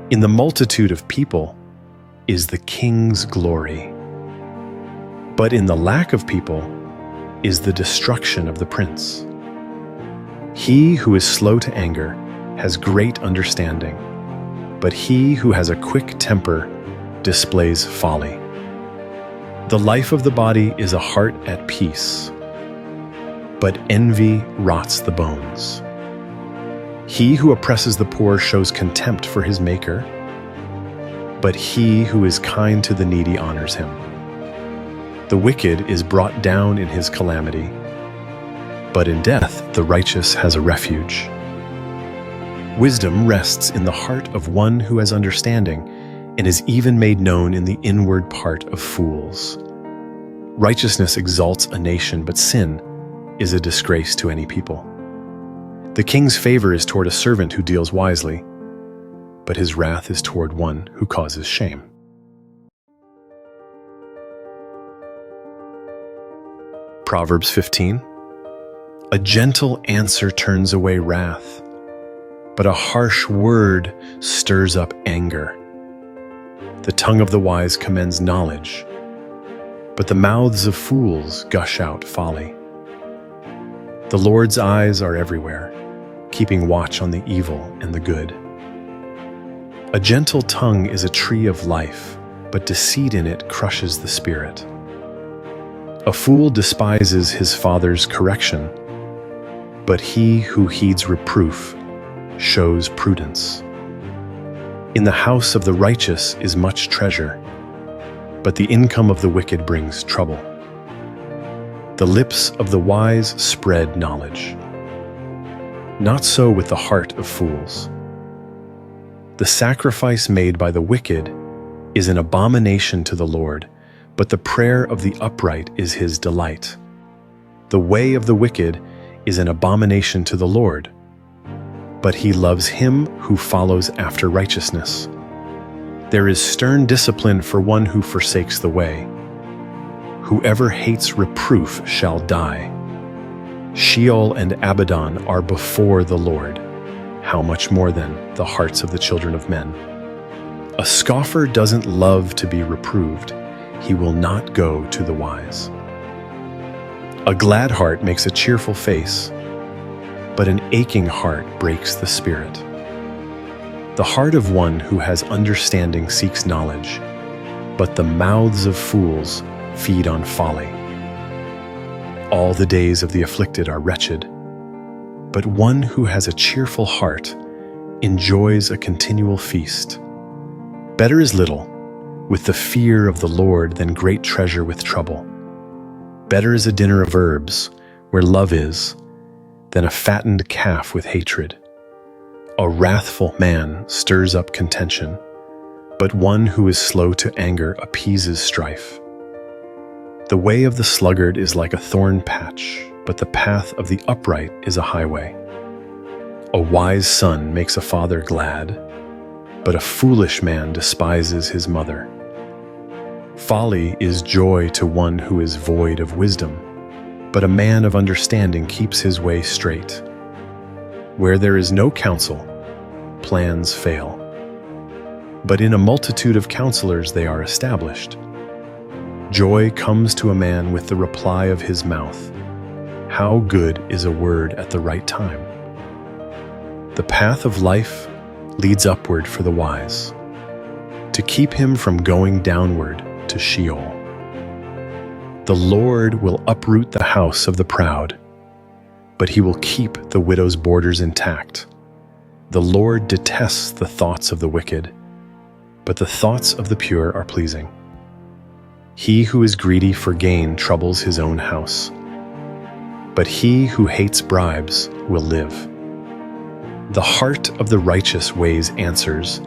In the multitude of people is the king's glory, but in the lack of people is the destruction of the prince. He who is slow to anger has great understanding, but he who has a quick temper displays folly. The life of the body is a heart at peace, but envy rots the bones. He who oppresses the poor shows contempt for his maker, but he who is kind to the needy honors him. The wicked is brought down in his calamity, but in death the righteous has a refuge. Wisdom rests in the heart of one who has understanding, and is even made known in the inward part of fools. Righteousness exalts a nation, but sin is a disgrace to any people. The king's favor is toward a servant who deals wisely, but his wrath is toward one who causes shame. Proverbs 15. A gentle answer turns away wrath, but a harsh word stirs up anger. The tongue of the wise commends knowledge, but the mouths of fools gush out folly. The Lord's eyes are everywhere, keeping watch on the evil and the good. A gentle tongue is a tree of life, but deceit in it crushes the spirit. A fool despises his father's correction, but he who heeds reproof shows prudence. In the house of the righteous is much treasure, but the income of the wicked brings trouble. The lips of the wise spread knowledge. Not so with the heart of fools. The sacrifice made by the wicked is an abomination to the Lord, but the prayer of the upright is his delight. The way of the wicked is an abomination to the Lord, but he loves him who follows after righteousness. There is stern discipline for one who forsakes the way. Whoever hates reproof shall die. Sheol and Abaddon are before the Lord. How much more then the hearts of the children of men? A scoffer doesn't love to be reproved. He will not go to the wise. A glad heart makes a cheerful face, but an aching heart breaks the spirit. The heart of one who has understanding seeks knowledge, but the mouths of fools feed on folly. All the days of the afflicted are wretched, but one who has a cheerful heart enjoys a continual feast. Better is little with the fear of the Lord than great treasure with trouble. Better is a dinner of herbs where love is than a fattened calf with hatred. A wrathful man stirs up contention, but one who is slow to anger appeases strife. The way of the sluggard is like a thorn patch, but the path of the upright is a highway. A wise son makes a father glad, but a foolish man despises his mother. Folly is joy to one who is void of wisdom, but a man of understanding keeps his way straight. Where there is no counsel, plans fail, but in a multitude of counselors they are established. Joy comes to a man with the reply of his mouth. How good is a word at the right time! The path of life leads upward for the wise, to keep him from going downward to Sheol. The Lord will uproot the house of the proud, but he will keep the widow's borders intact. The Lord detests the thoughts of the wicked, but the thoughts of the pure are pleasing. He who is greedy for gain troubles his own house, but he who hates bribes will live. The heart of the righteous weighs answers,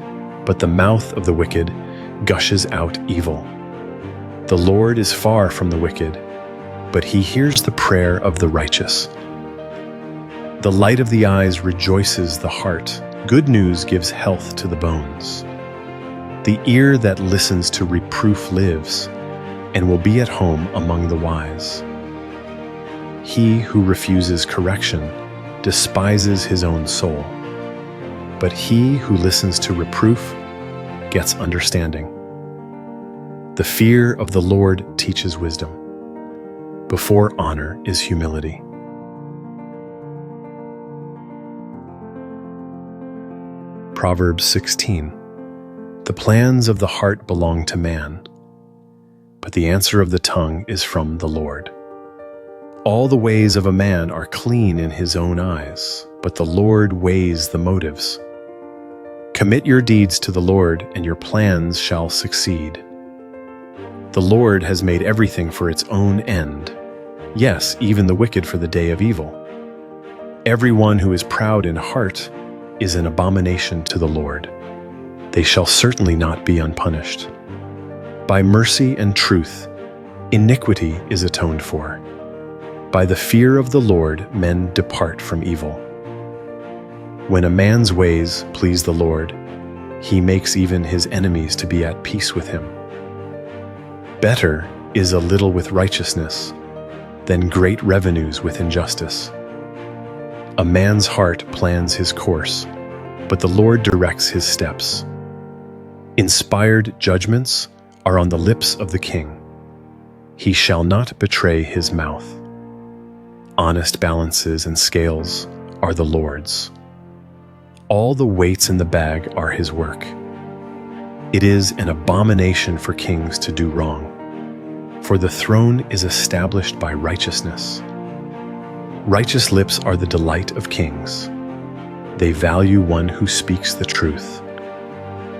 but the mouth of the wicked gushes out evil. The Lord is far from the wicked, but he hears the prayer of the righteous. The light of the eyes rejoices the heart. Good news gives health to the bones. The ear that listens to reproof lives, and will be at home among the wise. He who refuses correction despises his own soul, but he who listens to reproof gets understanding. The fear of the Lord teaches wisdom. Before honor is humility. Proverbs 16. The plans of the heart belong to man, but the answer of the tongue is from the Lord. All the ways of a man are clean in his own eyes, but the Lord weighs the motives. Commit your deeds to the Lord, and your plans shall succeed. The Lord has made everything for its own end, yes, even the wicked for the day of evil. Everyone who is proud in heart is an abomination to the Lord. They shall certainly not be unpunished. By mercy and truth, iniquity is atoned for. By the fear of the Lord, men depart from evil. When a man's ways please the Lord, he makes even his enemies to be at peace with him. Better is a little with righteousness than great revenues with injustice. A man's heart plans his course, but the Lord directs his steps. Inspired judgments are on the lips of the king. He shall not betray his mouth. Honest balances and scales are the Lord's. All the weights in the bag are his work. It is an abomination for kings to do wrong, for the throne is established by righteousness. Righteous lips are the delight of kings. They value one who speaks the truth.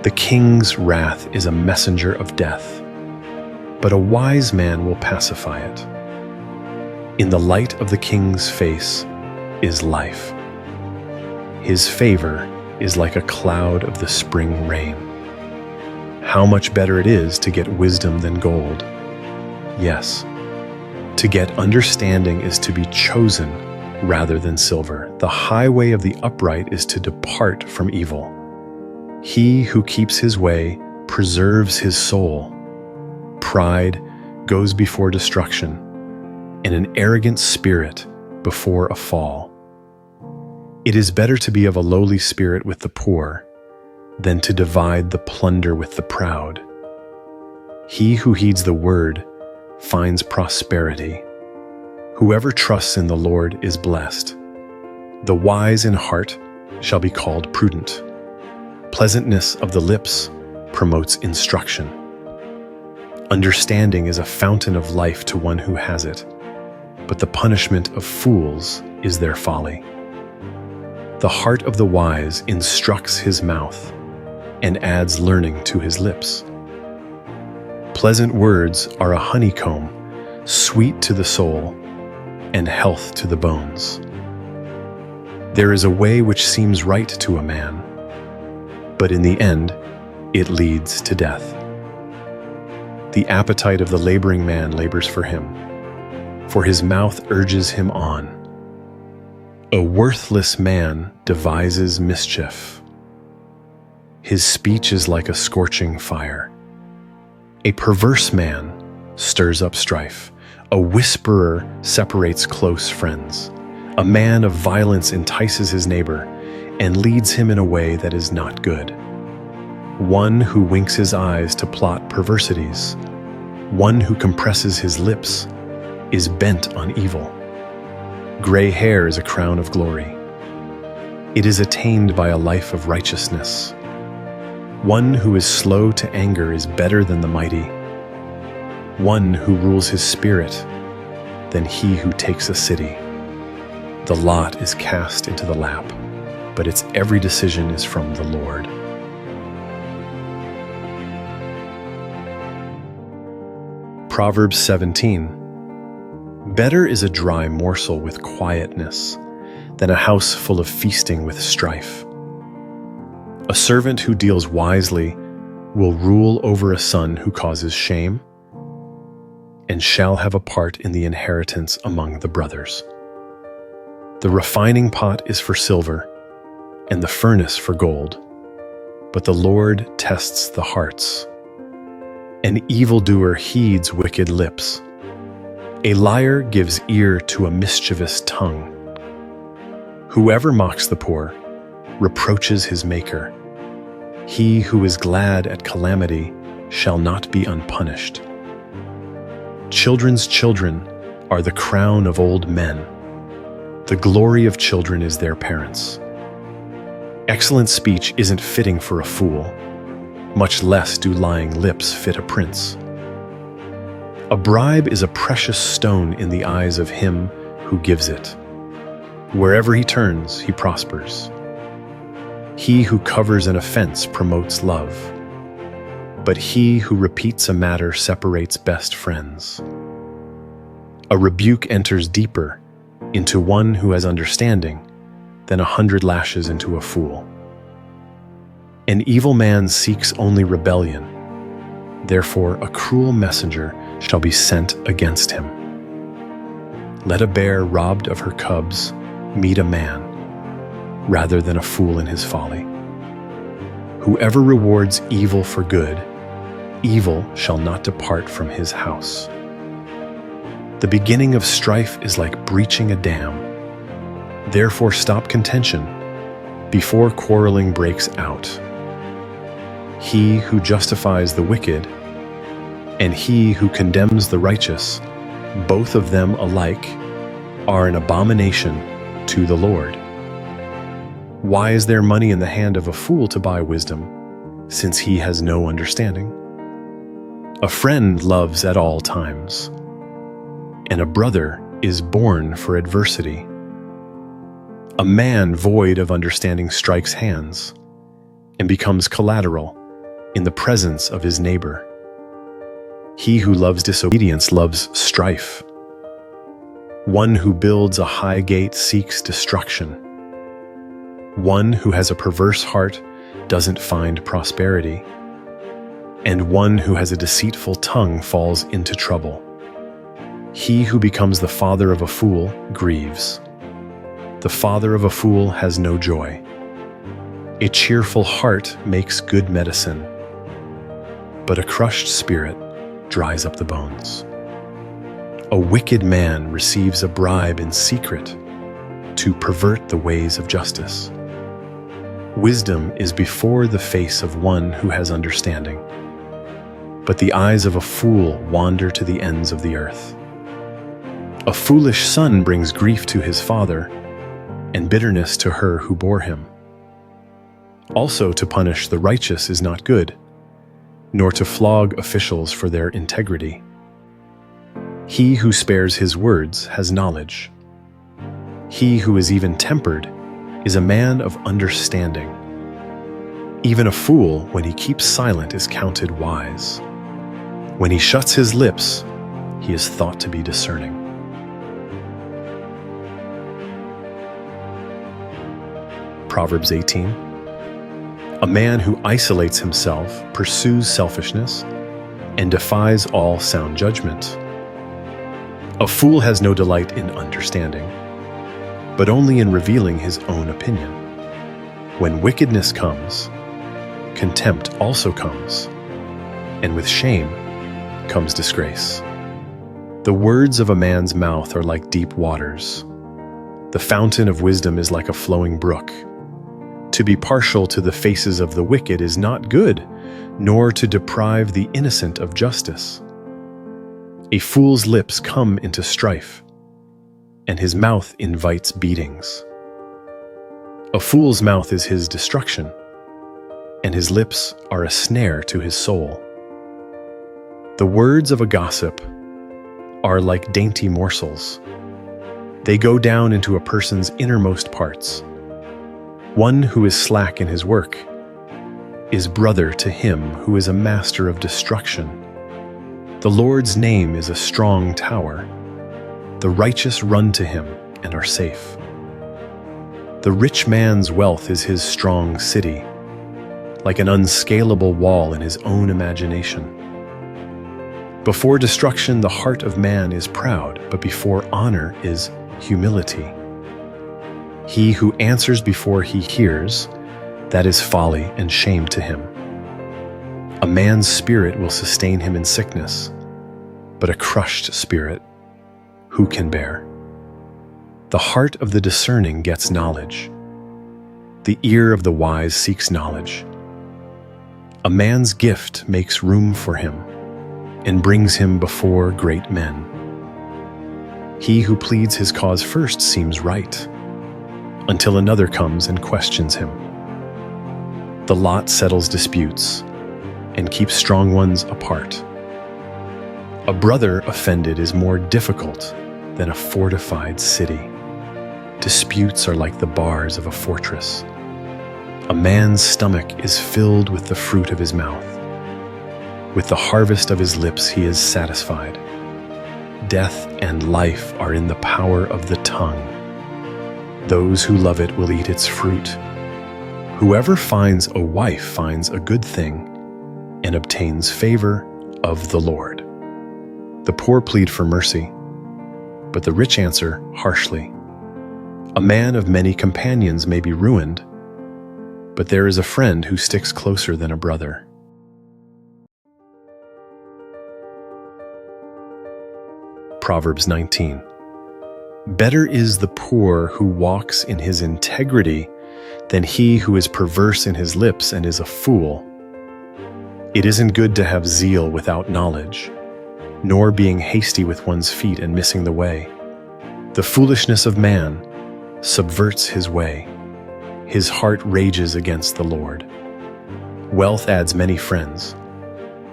The king's wrath is a messenger of death, but a wise man will pacify it. In the light of the king's face is life. His favor is like a cloud of the spring rain. How much better it is to get wisdom than gold. Yes, to get understanding is to be chosen rather than silver. The highway of the upright is to depart from evil. He who keeps his way preserves his soul. Pride goes before destruction, and an arrogant spirit before a fall. It is better to be of a lowly spirit with the poor than to divide the plunder with the proud. He who heeds the word finds prosperity. Whoever trusts in the Lord is blessed. The wise in heart shall be called prudent. Pleasantness of the lips promotes instruction. Understanding is a fountain of life to one who has it, but the punishment of fools is their folly. The heart of the wise instructs his mouth and adds learning to his lips. Pleasant words are a honeycomb, sweet to the soul and health to the bones. There is a way which seems right to a man, but in the end, it leads to death. The appetite of the laboring man labors for him, for his mouth urges him on. A worthless man devises mischief. His speech is like a scorching fire. A perverse man stirs up strife. A whisperer separates close friends. A man of violence entices his neighbor and leads him in a way that is not good. One who winks his eyes to plot perversities, one who compresses his lips, is bent on evil. Gray hair is a crown of glory. It is attained by a life of righteousness. One who is slow to anger is better than the mighty. One who rules his spirit than he who takes a city. The lot is cast into the lap, but its every decision is from the Lord. Proverbs 17. Better is a dry morsel with quietness than a house full of feasting with strife. A servant who deals wisely will rule over a son who causes shame, and shall have a part in the inheritance among the brothers. The refining pot is for silver, and the furnace for gold, but the Lord tests the hearts. An evildoer heeds wicked lips. A liar gives ear to a mischievous tongue. Whoever mocks the poor reproaches his maker. He who is glad at calamity shall not be unpunished. Children's children are the crown of old men. The glory of children is their parents. Excellent speech isn't fitting for a fool, much less do lying lips fit a prince. A bribe is a precious stone in the eyes of him who gives it. Wherever he turns, he prospers. He who covers an offense promotes love, but he who repeats a matter separates best friends. A rebuke enters deeper into one who has understanding than 100 lashes into a fool. An evil man seeks only rebellion, therefore a cruel messenger shall be sent against him. Let a bear robbed of her cubs meet a man, rather than a fool in his folly. Whoever rewards evil for good, evil shall not depart from his house. The beginning of strife is like breaching a dam. Therefore stop contention before quarreling breaks out. He who justifies the wicked and he who condemns the righteous, both of them alike, are an abomination to the Lord. Why is there money in the hand of a fool to buy wisdom, since he has no understanding? A friend loves at all times, and a brother is born for adversity. A man void of understanding strikes hands and becomes collateral in the presence of his neighbor. He who loves disobedience loves strife. One who builds a high gate seeks destruction. One who has a perverse heart doesn't find prosperity. And one who has a deceitful tongue falls into trouble. He who becomes the father of a fool grieves. The father of a fool has no joy. A cheerful heart makes good medicine, but a crushed spirit dries up the bones. A wicked man receives a bribe in secret to pervert the ways of justice. Wisdom is before the face of one who has understanding, but the eyes of a fool wander to the ends of the earth. A foolish son brings grief to his father, and bitterness to her who bore him. Also, to punish the righteous is not good, nor to flog officials for their integrity. He who spares his words has knowledge. He who is even-tempered is a man of understanding. Even a fool, when he keeps silent, is counted wise. When he shuts his lips, he is thought to be discerning. Proverbs 18. A man who isolates himself pursues selfishness and defies all sound judgment. A fool has no delight in understanding, but only in revealing his own opinion. When wickedness comes, contempt also comes, and with shame comes disgrace. The words of a man's mouth are like deep waters. The fountain of wisdom is like a flowing brook. To be partial to the faces of the wicked is not good, nor to deprive the innocent of justice. A fool's lips come into strife, and his mouth invites beatings. A fool's mouth is his destruction, and his lips are a snare to his soul. The words of a gossip are like dainty morsels. They go down into a person's innermost parts. One who is slack in his work is brother to him who is a master of destruction. The Lord's name is a strong tower. The righteous run to him and are safe. The rich man's wealth is his strong city, like an unscalable wall in his own imagination. Before destruction, the heart of man is proud, but before honor is humility. He who answers before he hears, that is folly and shame to him. A man's spirit will sustain him in sickness, but a crushed spirit, who can bear? The heart of the discerning gets knowledge. The ear of the wise seeks knowledge. A man's gift makes room for him and brings him before great men. He who pleads his cause first seems right, until another comes and questions him. The lot settles disputes and keeps strong ones apart. A brother offended is more difficult than a fortified city. Disputes are like the bars of a fortress. A man's stomach is filled with the fruit of his mouth. With the harvest of his lips he is satisfied. Death and life are in the power of the tongue. Those who love it will eat its fruit. Whoever finds a wife finds a good thing and obtains favor of the Lord. The poor plead for mercy, but the rich answer harshly. A man of many companions may be ruined, but there is a friend who sticks closer than a brother. Proverbs 19. Better is the poor who walks in his integrity than he who is perverse in his lips and is a fool. It isn't good to have zeal without knowledge, nor being hasty with one's feet and missing the way. The foolishness of man subverts his way. His heart rages against the Lord. Wealth adds many friends,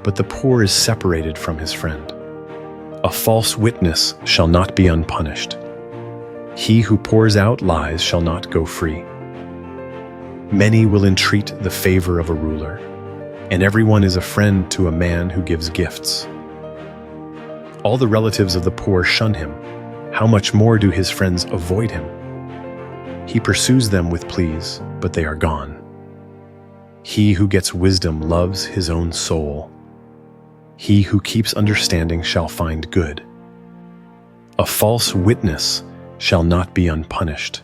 but the poor is separated from his friend. A false witness shall not be unpunished. He who pours out lies shall not go free. Many will entreat the favor of a ruler. and everyone is a friend to a man who gives gifts. All the relatives of the poor shun him. How much more do his friends avoid him? He pursues them with pleas, but they are gone. He who gets wisdom loves his own soul. He who keeps understanding shall find good. A false witness shall not be unpunished.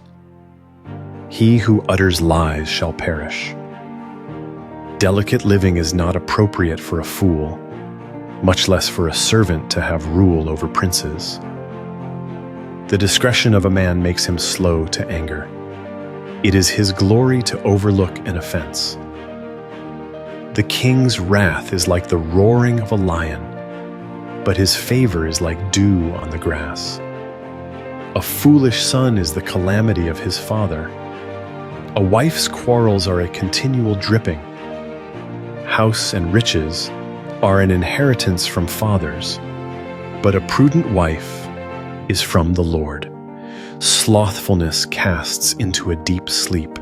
He who utters lies shall perish. Delicate living is not appropriate for a fool, much less for a servant to have rule over princes. The discretion of a man makes him slow to anger. It is his glory to overlook an offense. The king's wrath is like the roaring of a lion, but his favor is like dew on the grass. A foolish son is the calamity of his father. A wife's quarrels are a continual dripping. House and riches are an inheritance from fathers, but a prudent wife is from the Lord. Slothfulness casts into a deep sleep.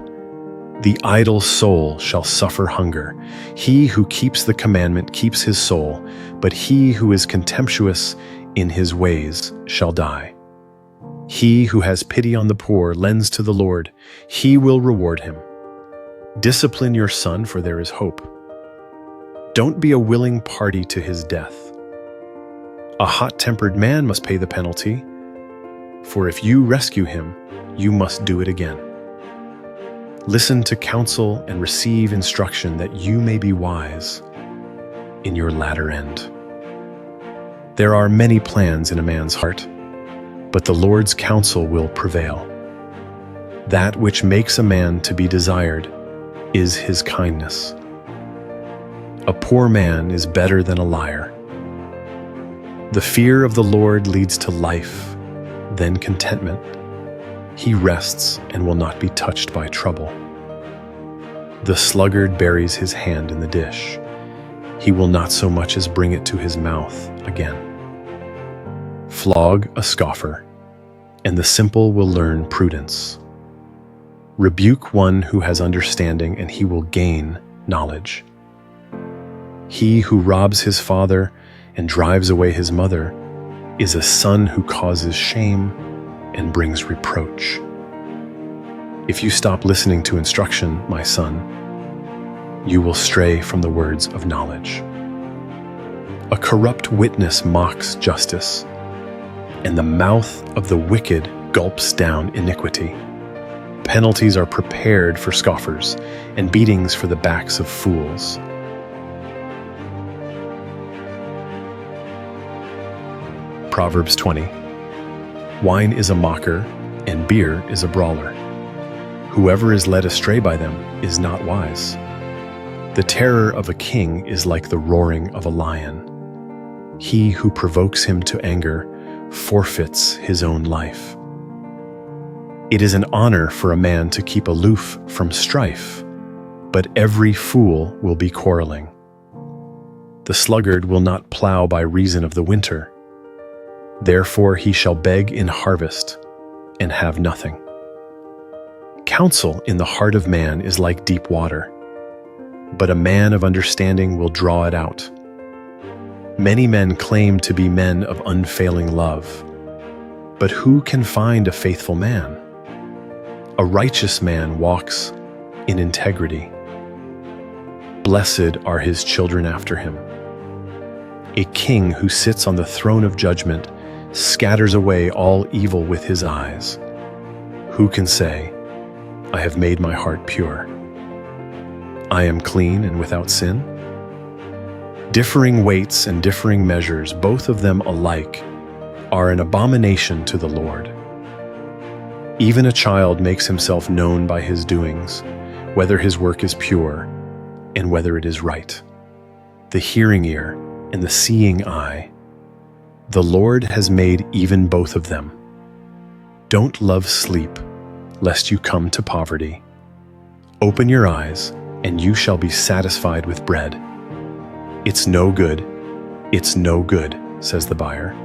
The idle soul shall suffer hunger. He who keeps the commandment keeps his soul, but he who is contemptuous in his ways shall die. He who has pity on the poor lends to the Lord. He will reward him. Discipline your son, for there is hope. Don't be a willing party to his death. A hot-tempered man must pay the penalty, for if you rescue him, you must do it again. Listen to counsel and receive instruction that you may be wise in your latter end. There are many plans in a man's heart, but the Lord's counsel will prevail. That which makes a man to be desired is his kindness. A poor man is better than a liar. The fear of the Lord leads to life, then contentment. He rests and will not be touched by trouble. The sluggard buries his hand in the dish. He will not so much as bring it to his mouth again. Flog a scoffer, and the simple will learn prudence. Rebuke one who has understanding, and he will gain knowledge. He who robs his father and drives away his mother is a son who causes shame and brings reproach. If you stop listening to instruction, my son, you will stray from the words of knowledge. A corrupt witness mocks justice, and the mouth of the wicked gulps down iniquity. Penalties are prepared for scoffers, and beatings for the backs of fools. Proverbs 20. Wine is a mocker, and beer is a brawler. Whoever is led astray by them is not wise. The terror of a king is like the roaring of a lion. He who provokes him to anger forfeits his own life. It is an honor for a man to keep aloof from strife, but every fool will be quarreling. The sluggard will not plow by reason of the winter. Therefore he shall beg in harvest and have nothing. Counsel in the heart of man is like deep water, but a man of understanding will draw it out. Many men claim to be men of unfailing love, but who can find a faithful man? A righteous man walks in integrity. Blessed are his children after him. A king who sits on the throne of judgment scatters away all evil with his eyes. Who can say, I have made my heart pure? I am clean and without sin? Differing weights and differing measures, both of them alike, are an abomination to the Lord. Even a child makes himself known by his doings, whether his work is pure and whether it is right. The hearing ear and the seeing eye, the Lord has made even both of them. Don't love sleep, lest you come to poverty. Open your eyes, and you shall be satisfied with bread. It's no good, says the buyer.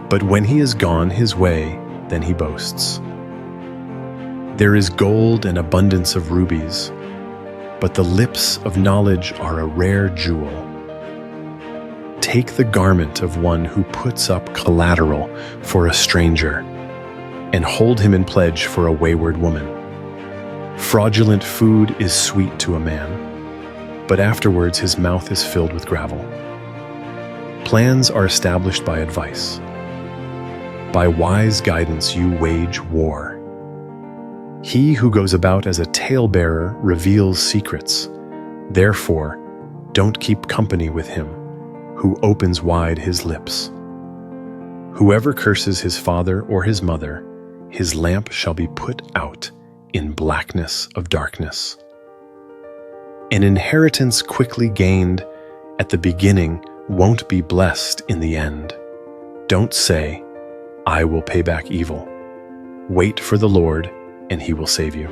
But when he has gone his way, then he boasts. There is gold and abundance of rubies, but the lips of knowledge are a rare jewel. Take the garment of one who puts up collateral for a stranger, and hold him in pledge for a wayward woman. Fraudulent food is sweet to a man, but afterwards his mouth is filled with gravel. Plans are established by advice. By wise guidance you wage war. He who goes about as a talebearer reveals secrets. Therefore, don't keep company with him who opens wide his lips. Whoever curses his father or his mother, his lamp shall be put out in blackness of darkness. An inheritance quickly gained at the beginning won't be blessed in the end. Don't say, I will pay back evil. Wait for the Lord, and he will save you.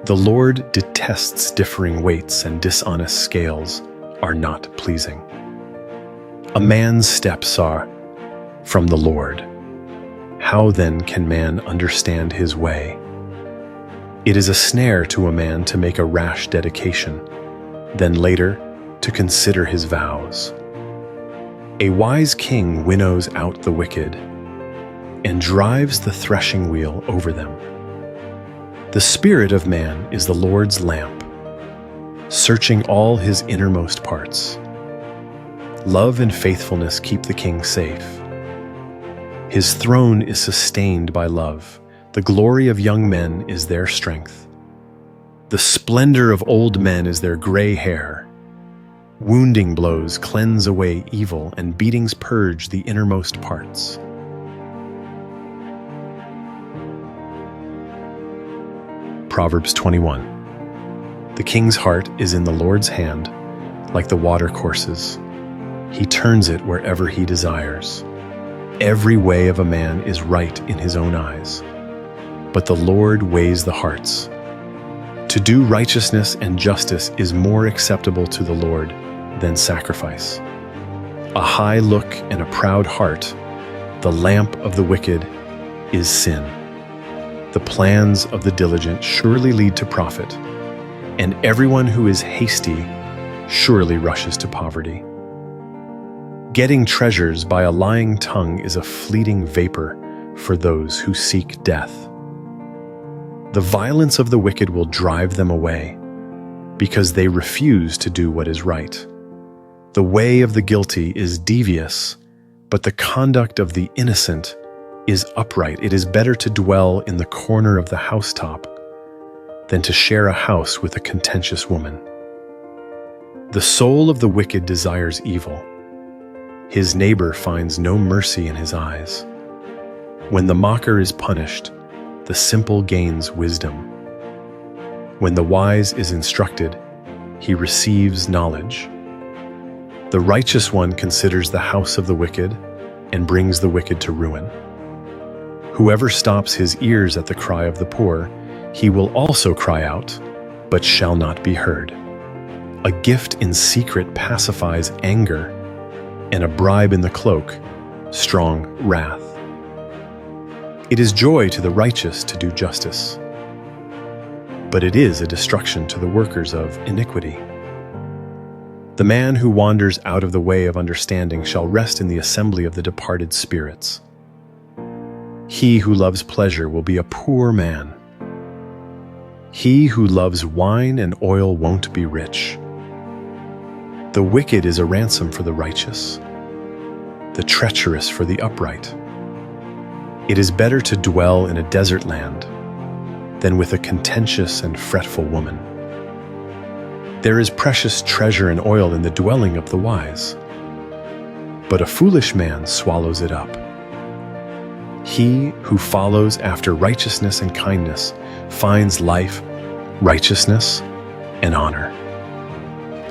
The Lord detests differing weights, and dishonest scales are not pleasing. A man's steps are from the Lord. How then can man understand his way? It is a snare to a man to make a rash dedication, then later to consider his vows. A wise king winnows out the wicked and drives the threshing wheel over them. The spirit of man is the Lord's lamp, searching all his innermost parts. Love and faithfulness keep the king safe. His throne is sustained by love. The glory of young men is their strength. The splendor of old men is their gray hair. Wounding blows cleanse away evil, and beatings purge the innermost parts. Proverbs 21. The king's heart is in the Lord's hand, like the water courses. He turns it wherever he desires. Every way of a man is right in his own eyes, but the Lord weighs the hearts. To do righteousness and justice is more acceptable to the Lord than sacrifice. A high look and a proud heart, the lamp of the wicked, is sin. The plans of the diligent surely lead to profit, and everyone who is hasty surely rushes to poverty. Getting treasures by a lying tongue is a fleeting vapor for those who seek death. The violence of the wicked will drive them away, because they refuse to do what is right. The way of the guilty is devious, but the conduct of the innocent is upright. It is better to dwell in the corner of the housetop than to share a house with a contentious woman. The soul of the wicked desires evil. His neighbor finds no mercy in his eyes. When the mocker is punished, the simple gains wisdom. When the wise is instructed, he receives knowledge. The righteous one considers the house of the wicked and brings the wicked to ruin. Whoever stops his ears at the cry of the poor, he will also cry out, but shall not be heard. A gift in secret pacifies anger, and a bribe in the cloak, strong wrath. It is joy to the righteous to do justice, but it is a destruction to the workers of iniquity. The man who wanders out of the way of understanding shall rest in the assembly of the departed spirits. He who loves pleasure will be a poor man. He who loves wine and oil won't be rich. The wicked is a ransom for the righteous, the treacherous for the upright. It is better to dwell in a desert land than with a contentious and fretful woman. There is precious treasure and oil in the dwelling of the wise, but a foolish man swallows it up. He who follows after righteousness and kindness finds life, righteousness, and honor.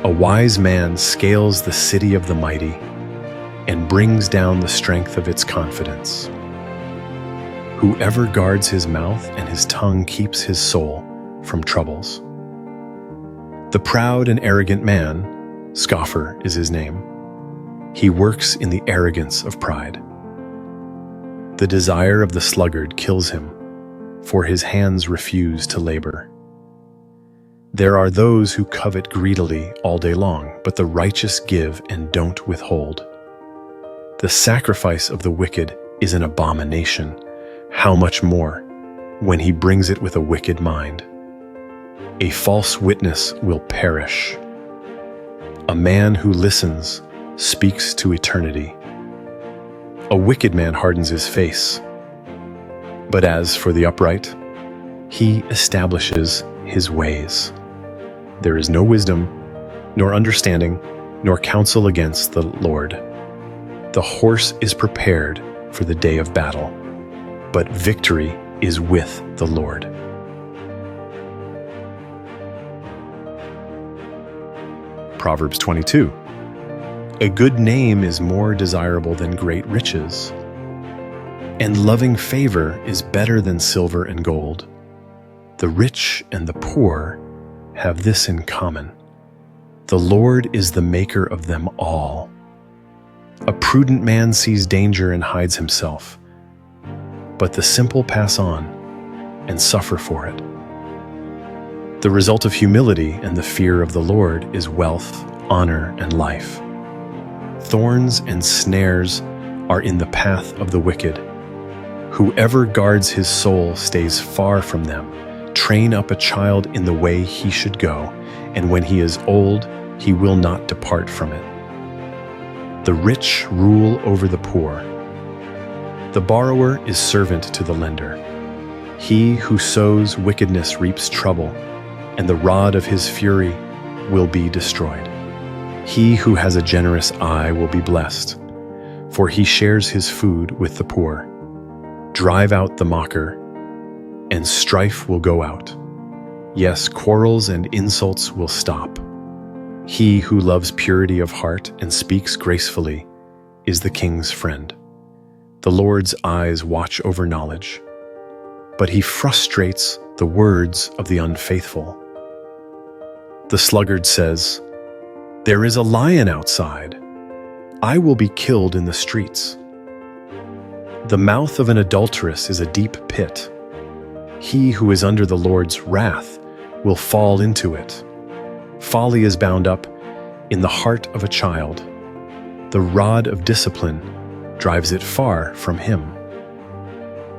A wise man scales the city of the mighty and brings down the strength of its confidence. Whoever guards his mouth and his tongue keeps his soul from troubles. The proud and arrogant man, scoffer is his name. He works in the arrogance of pride. The desire of the sluggard kills him, for his hands refuse to labor. There are those who covet greedily all day long, but the righteous give and don't withhold. The sacrifice of the wicked is an abomination. How much more when he brings it with a wicked mind? A false witness will perish. A man who listens speaks to eternity. A wicked man hardens his face, but as for the upright, he establishes his ways. There is no wisdom, nor understanding, nor counsel against the Lord. The horse is prepared for the day of battle, but victory is with the Lord. Proverbs 22. A good name is more desirable than great riches, and loving favor is better than silver and gold. The rich and the poor have this in common: the Lord is the maker of them all. A prudent man sees danger and hides himself, but the simple pass on and suffer for it. The result of humility and the fear of the Lord is wealth, honor, and life. Thorns and snares are in the path of the wicked. Whoever guards his soul stays far from them. Train up a child in the way he should go, and when he is old, he will not depart from it. The rich rule over the poor. The borrower is servant to the lender. He who sows wickedness reaps trouble, and the rod of his fury will be destroyed. He who has a generous eye will be blessed, for he shares his food with the poor. Drive out the mocker, and strife will go out. Yes, quarrels and insults will stop. He who loves purity of heart and speaks gracefully is the king's friend. The Lord's eyes watch over knowledge, but he frustrates the words of the unfaithful. The sluggard says, "There is a lion outside. I will be killed in the streets." The mouth of an adulteress is a deep pit. He who is under the Lord's wrath will fall into it. Folly is bound up in the heart of a child. The rod of discipline drives it far from him.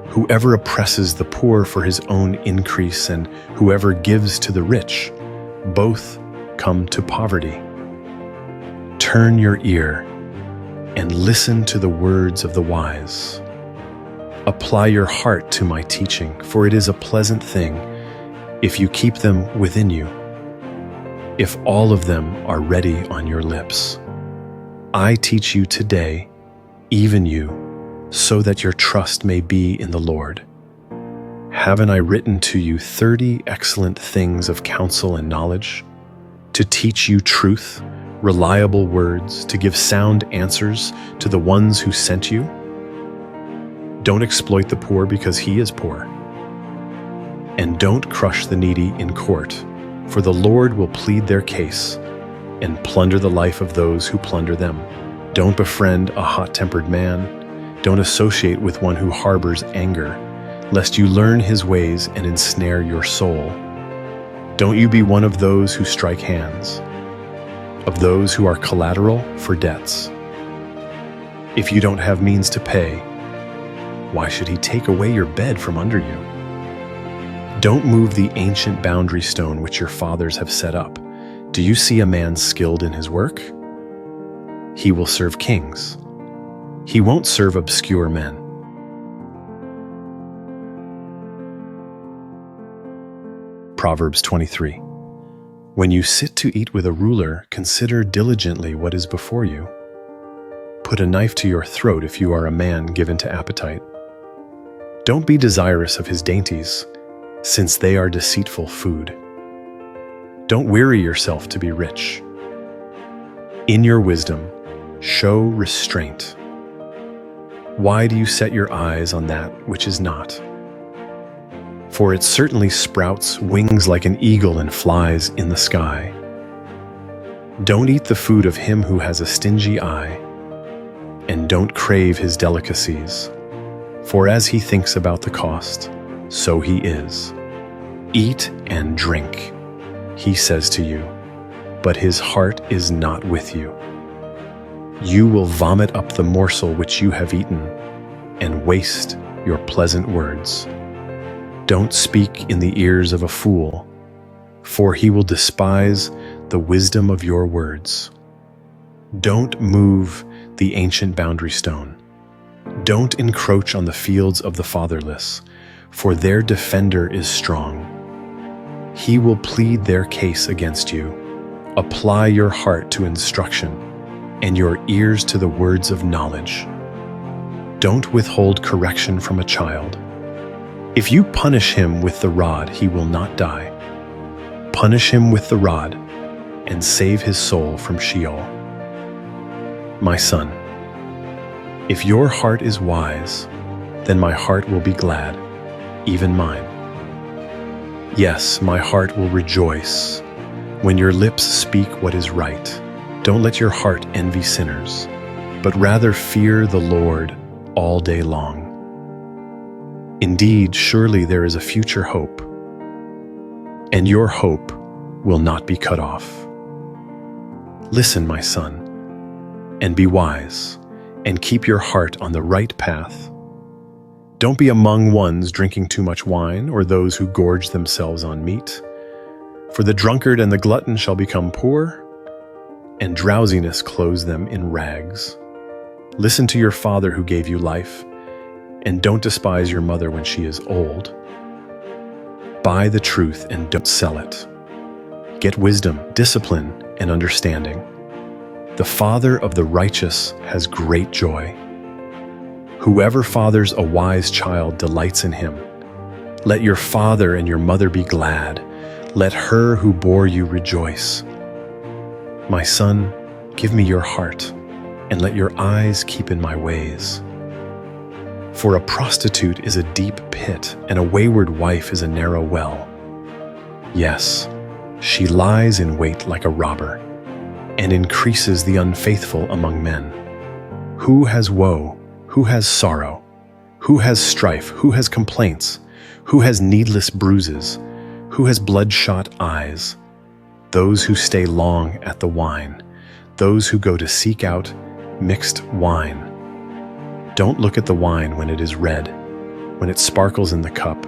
Whoever oppresses the poor for his own increase and whoever gives to the rich, both come to poverty. Turn your ear and listen to the words of the wise. Apply your heart to my teaching, for it is a pleasant thing if you keep them within you, if all of them are ready on your lips. I teach you today, even you, so that your trust may be in the Lord. Haven't I written to you 30 excellent things of counsel and knowledge, to teach you truth, reliable words, to give sound answers to the ones who sent you? Don't exploit the poor because he is poor. And don't crush the needy in court, for the Lord will plead their case and plunder the life of those who plunder them. Don't befriend a hot-tempered man. Don't associate with one who harbors anger, lest you learn his ways and ensnare your soul. Don't you be one of those who strike hands, of those who are collateral for debts. If you don't have means to pay, why should he take away your bed from under you? Don't move the ancient boundary stone which your fathers have set up. Do you see a man skilled in his work? He will serve kings. He won't serve obscure men. Proverbs 23. When you sit to eat with a ruler, consider diligently what is before you. Put a knife to your throat if you are a man given to appetite. Don't be desirous of his dainties, since they are deceitful food. Don't weary yourself to be rich. In your wisdom, show restraint. Why do you set your eyes on that which is not? For it certainly sprouts wings like an eagle and flies in the sky. Don't eat the food of him who has a stingy eye, and don't crave his delicacies. For as he thinks about the cost, so he is. Eat and drink, he says to you, but his heart is not with you. You will vomit up the morsel which you have eaten, and waste your pleasant words. Don't speak in the ears of a fool, for he will despise the wisdom of your words. Don't move the ancient boundary stone. Don't encroach on the fields of the fatherless, for their defender is strong. He will plead their case against you. Apply your heart to instruction, and your ears to the words of knowledge. Don't withhold correction from a child. If you punish him with the rod, he will not die. Punish him with the rod, and save his soul from Sheol. My son, if your heart is wise, then my heart will be glad, even mine. Yes, my heart will rejoice when your lips speak what is right. Don't let your heart envy sinners, but rather fear the Lord all day long. Indeed, surely there is a future hope, and your hope will not be cut off. Listen, my son, and be wise, and keep your heart on the right path. Don't be among ones drinking too much wine, or those who gorge themselves on meat. For the drunkard and the glutton shall become poor, and drowsiness clothes them in rags. Listen to your father who gave you life, and don't despise your mother when she is old. Buy the truth and don't sell it. Get wisdom, discipline, and understanding. The father of the righteous has great joy. Whoever fathers a wise child delights in him. Let your father and your mother be glad. Let her who bore you rejoice. My son, give me your heart, and let your eyes keep in my ways. For a prostitute is a deep pit, and a wayward wife is a narrow well. Yes, she lies in wait like a robber, and increases the unfaithful among men. Who has woe? Who has sorrow? Who has strife? Who has complaints? Who has needless bruises? Who has bloodshot eyes? Those who stay long at the wine, those who go to seek out mixed wine. Don't look at the wine when it is red, when it sparkles in the cup,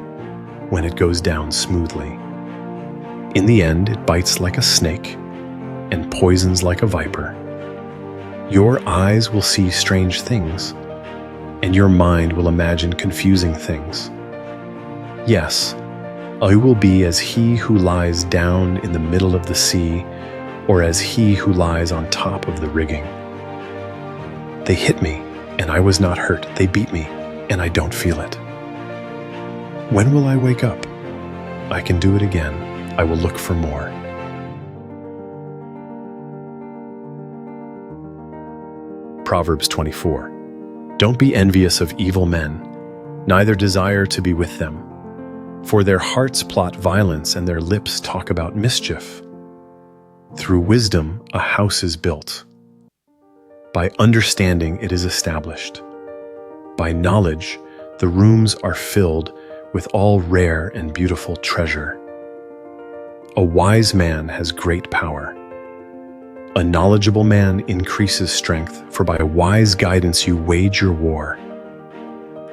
when it goes down smoothly. In the end, it bites like a snake and poisons like a viper. Your eyes will see strange things, and your mind will imagine confusing things. Yes, I will be as he who lies down in the middle of the sea, or as he who lies on top of the rigging. They hit me, and I was not hurt. They beat me, and I don't feel it. When will I wake up? I can do it again. I will look for more. Proverbs 24. Don't be envious of evil men, neither desire to be with them. For their hearts plot violence, and their lips talk about mischief. Through wisdom a house is built. By understanding it is established. By knowledge the rooms are filled with all rare and beautiful treasure. A wise man has great power. A knowledgeable man increases strength, for by wise guidance you wage your war.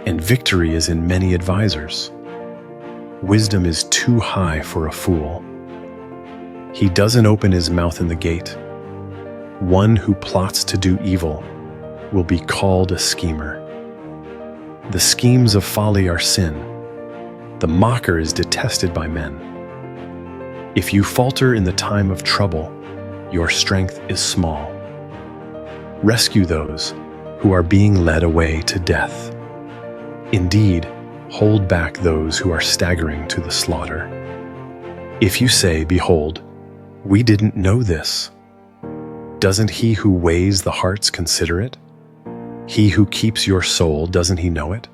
And victory is in many advisers. Wisdom is too high for a fool. He doesn't open his mouth in the gate. One who plots to do evil will be called a schemer. The schemes of folly are sin. The mocker is detested by men. If you falter in the time of trouble, your strength is small. Rescue those who are being led away to death. Indeed, hold back those who are staggering to the slaughter. If you say, "Behold, we didn't know this," doesn't he who weighs the hearts consider it? He who keeps your soul, doesn't he know it?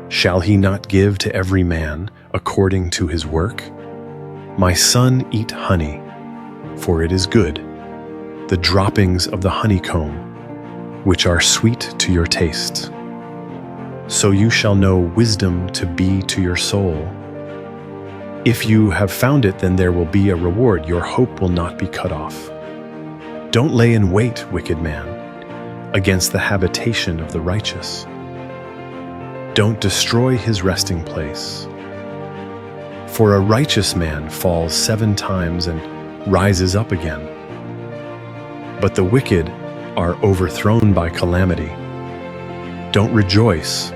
Shall he not give to every man according to his work? My son, eat honey, for it is good, the droppings of the honeycomb, which are sweet to your tastes. So you shall know wisdom to be to your soul. If you have found it, then there will be a reward. Your hope will not be cut off. Don't lay in wait, wicked man, against the habitation of the righteous. Don't destroy his resting place. For a righteous man falls 7 times and rises up again. But the wicked are overthrown by calamity. Don't rejoice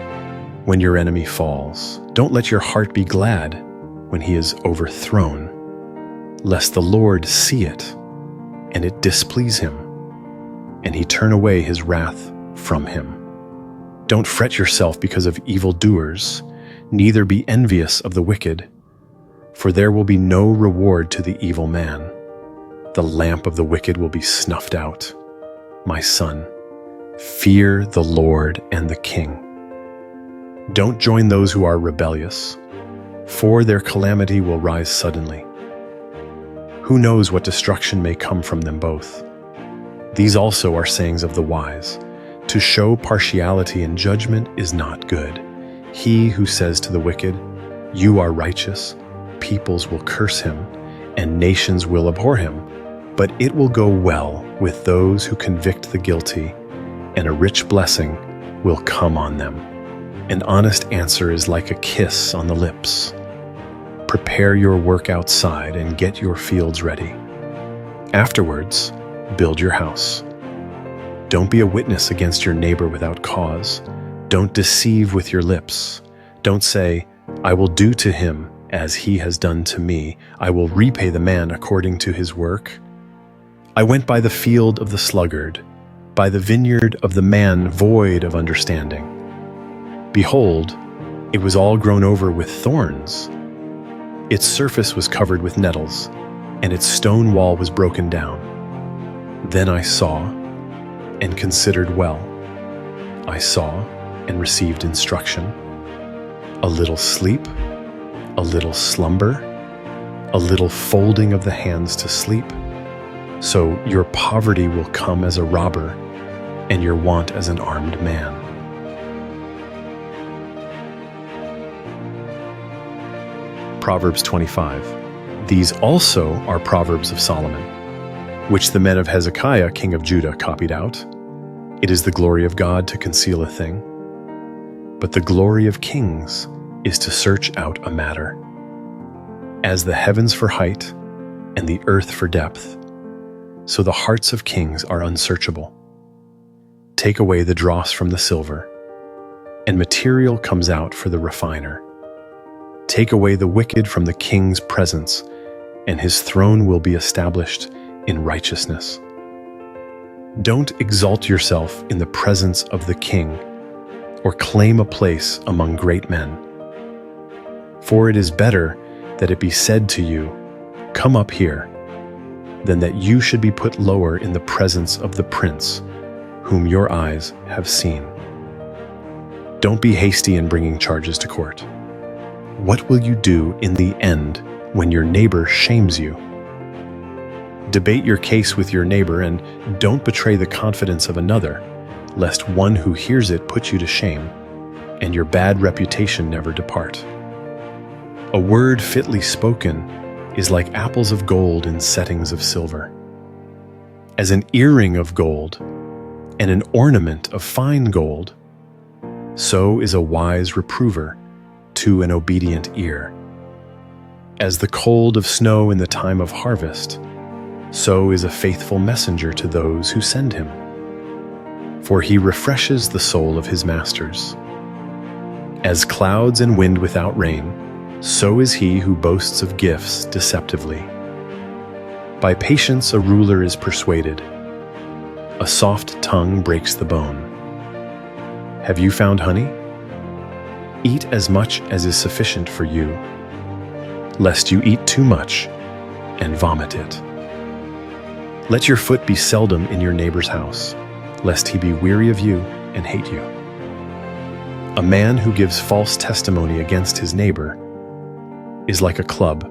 when your enemy falls. Don't let your heart be glad when he is overthrown, lest the Lord see it, and it displease him, and he turn away his wrath from him. Don't fret yourself because of evildoers, neither be envious of the wicked, for there will be no reward to the evil man. The lamp of the wicked will be snuffed out. My son, fear the Lord and the king. Don't join those who are rebellious, for their calamity will rise suddenly. Who knows what destruction may come from them both? These also are sayings of the wise. To show partiality in judgment is not good. He who says to the wicked, "You are righteous," peoples will curse him, and nations will abhor him. But it will go well with those who convict the guilty, and a rich blessing will come on them. An honest answer is like a kiss on the lips. Prepare your work outside and get your fields ready. Afterwards, build your house. Don't be a witness against your neighbor without cause. Don't deceive with your lips. Don't say, "I will do to him as he has done to me. I will repay the man according to his work." I went by the field of the sluggard, by the vineyard of the man void of understanding. Behold, it was all grown over with thorns. Its surface was covered with nettles, and its stone wall was broken down. Then I saw and considered well. I saw and received instruction. A little sleep, a little slumber, a little folding of the hands to sleep. So your poverty will come as a robber, and your want as an armed man. Proverbs 25. These also are Proverbs of Solomon, which the men of Hezekiah, king of Judah, copied out. It is the glory of God to conceal a thing, but the glory of kings is to search out a matter. As the heavens for height and the earth for depth, so the hearts of kings are unsearchable. Take away the dross from the silver, and material comes out for the refiner. Take away the wicked from the king's presence, and his throne will be established in righteousness. Don't exalt yourself in the presence of the king, or claim a place among great men. For it is better that it be said to you, "Come up here," than that you should be put lower in the presence of the prince, whom your eyes have seen. Don't be hasty in bringing charges to court. What will you do in the end when your neighbor shames you? Debate your case with your neighbor, and don't betray the confidence of another, lest one who hears it put you to shame, and your bad reputation never depart. A word fitly spoken is like apples of gold in settings of silver. As an earring of gold and an ornament of fine gold, so is a wise reprover to an obedient ear. As the cold of snow in the time of harvest, so is a faithful messenger to those who send him. For he refreshes the soul of his masters. As clouds and wind without rain, so is he who boasts of gifts deceptively. By patience a ruler is persuaded. A soft tongue breaks the bone. Have you found honey? Eat as much as is sufficient for you, lest you eat too much and vomit it. Let your foot be seldom in your neighbor's house, lest he be weary of you and hate you. A man who gives false testimony against his neighbor is like a club,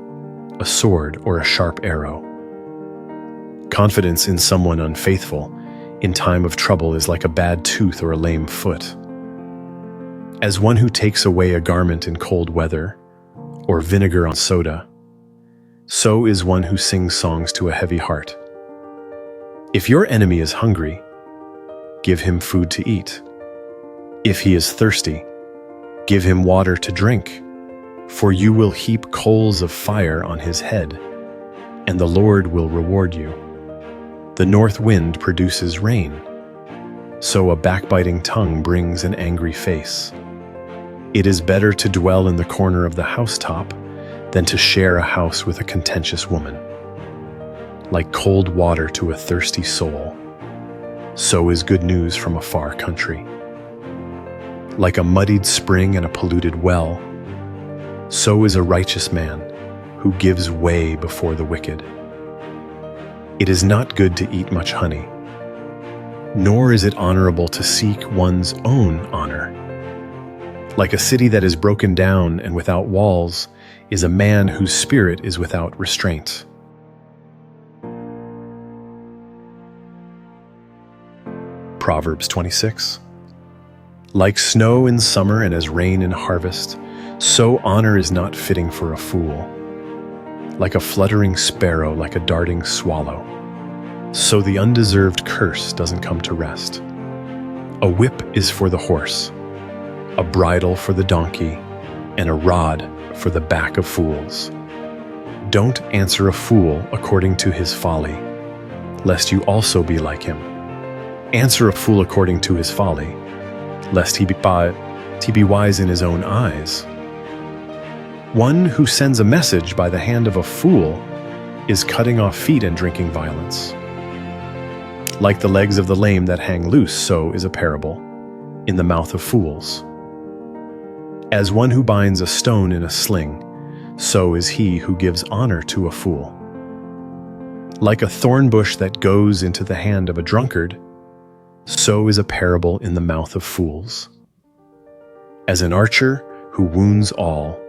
a sword, or a sharp arrow. Confidence in someone unfaithful in time of trouble is like a bad tooth or a lame foot. As one who takes away a garment in cold weather, or vinegar on soda, So is one who sings songs to a heavy heart. If your enemy is hungry, give him food to eat. If he is thirsty, give him water to drink, for you will heap coals of fire on his head, and the Lord will reward you. The north wind produces rain, so a backbiting tongue brings an angry face. It is better to dwell in the corner of the housetop than to share a house with a contentious woman. Like cold water to a thirsty soul, so is good news from a far country. Like a muddied spring and a polluted well, so is a righteous man who gives way before the wicked. It is not good to eat much honey, nor is it honorable to seek one's own honor. Like a city that is broken down and without walls is a man whose spirit is without restraint. Proverbs 26. Like snow in summer and as rain in harvest, so honor is not fitting for a fool. Like a fluttering sparrow, like a darting swallow, so the undeserved curse doesn't come to rest. A whip is for the horse, a bridle for the donkey, and a rod for the back of fools. Don't answer a fool according to his folly, lest you also be like him. Answer a fool according to his folly, lest he be wise in his own eyes. One who sends a message by the hand of a fool is cutting off feet and drinking violence. Like the legs of the lame that hang loose, so is a parable in the mouth of fools. As one who binds a stone in a sling, so is he who gives honor to a fool. Like a thorn bush that goes into the hand of a drunkard, so is a parable in the mouth of fools. As an archer who wounds all,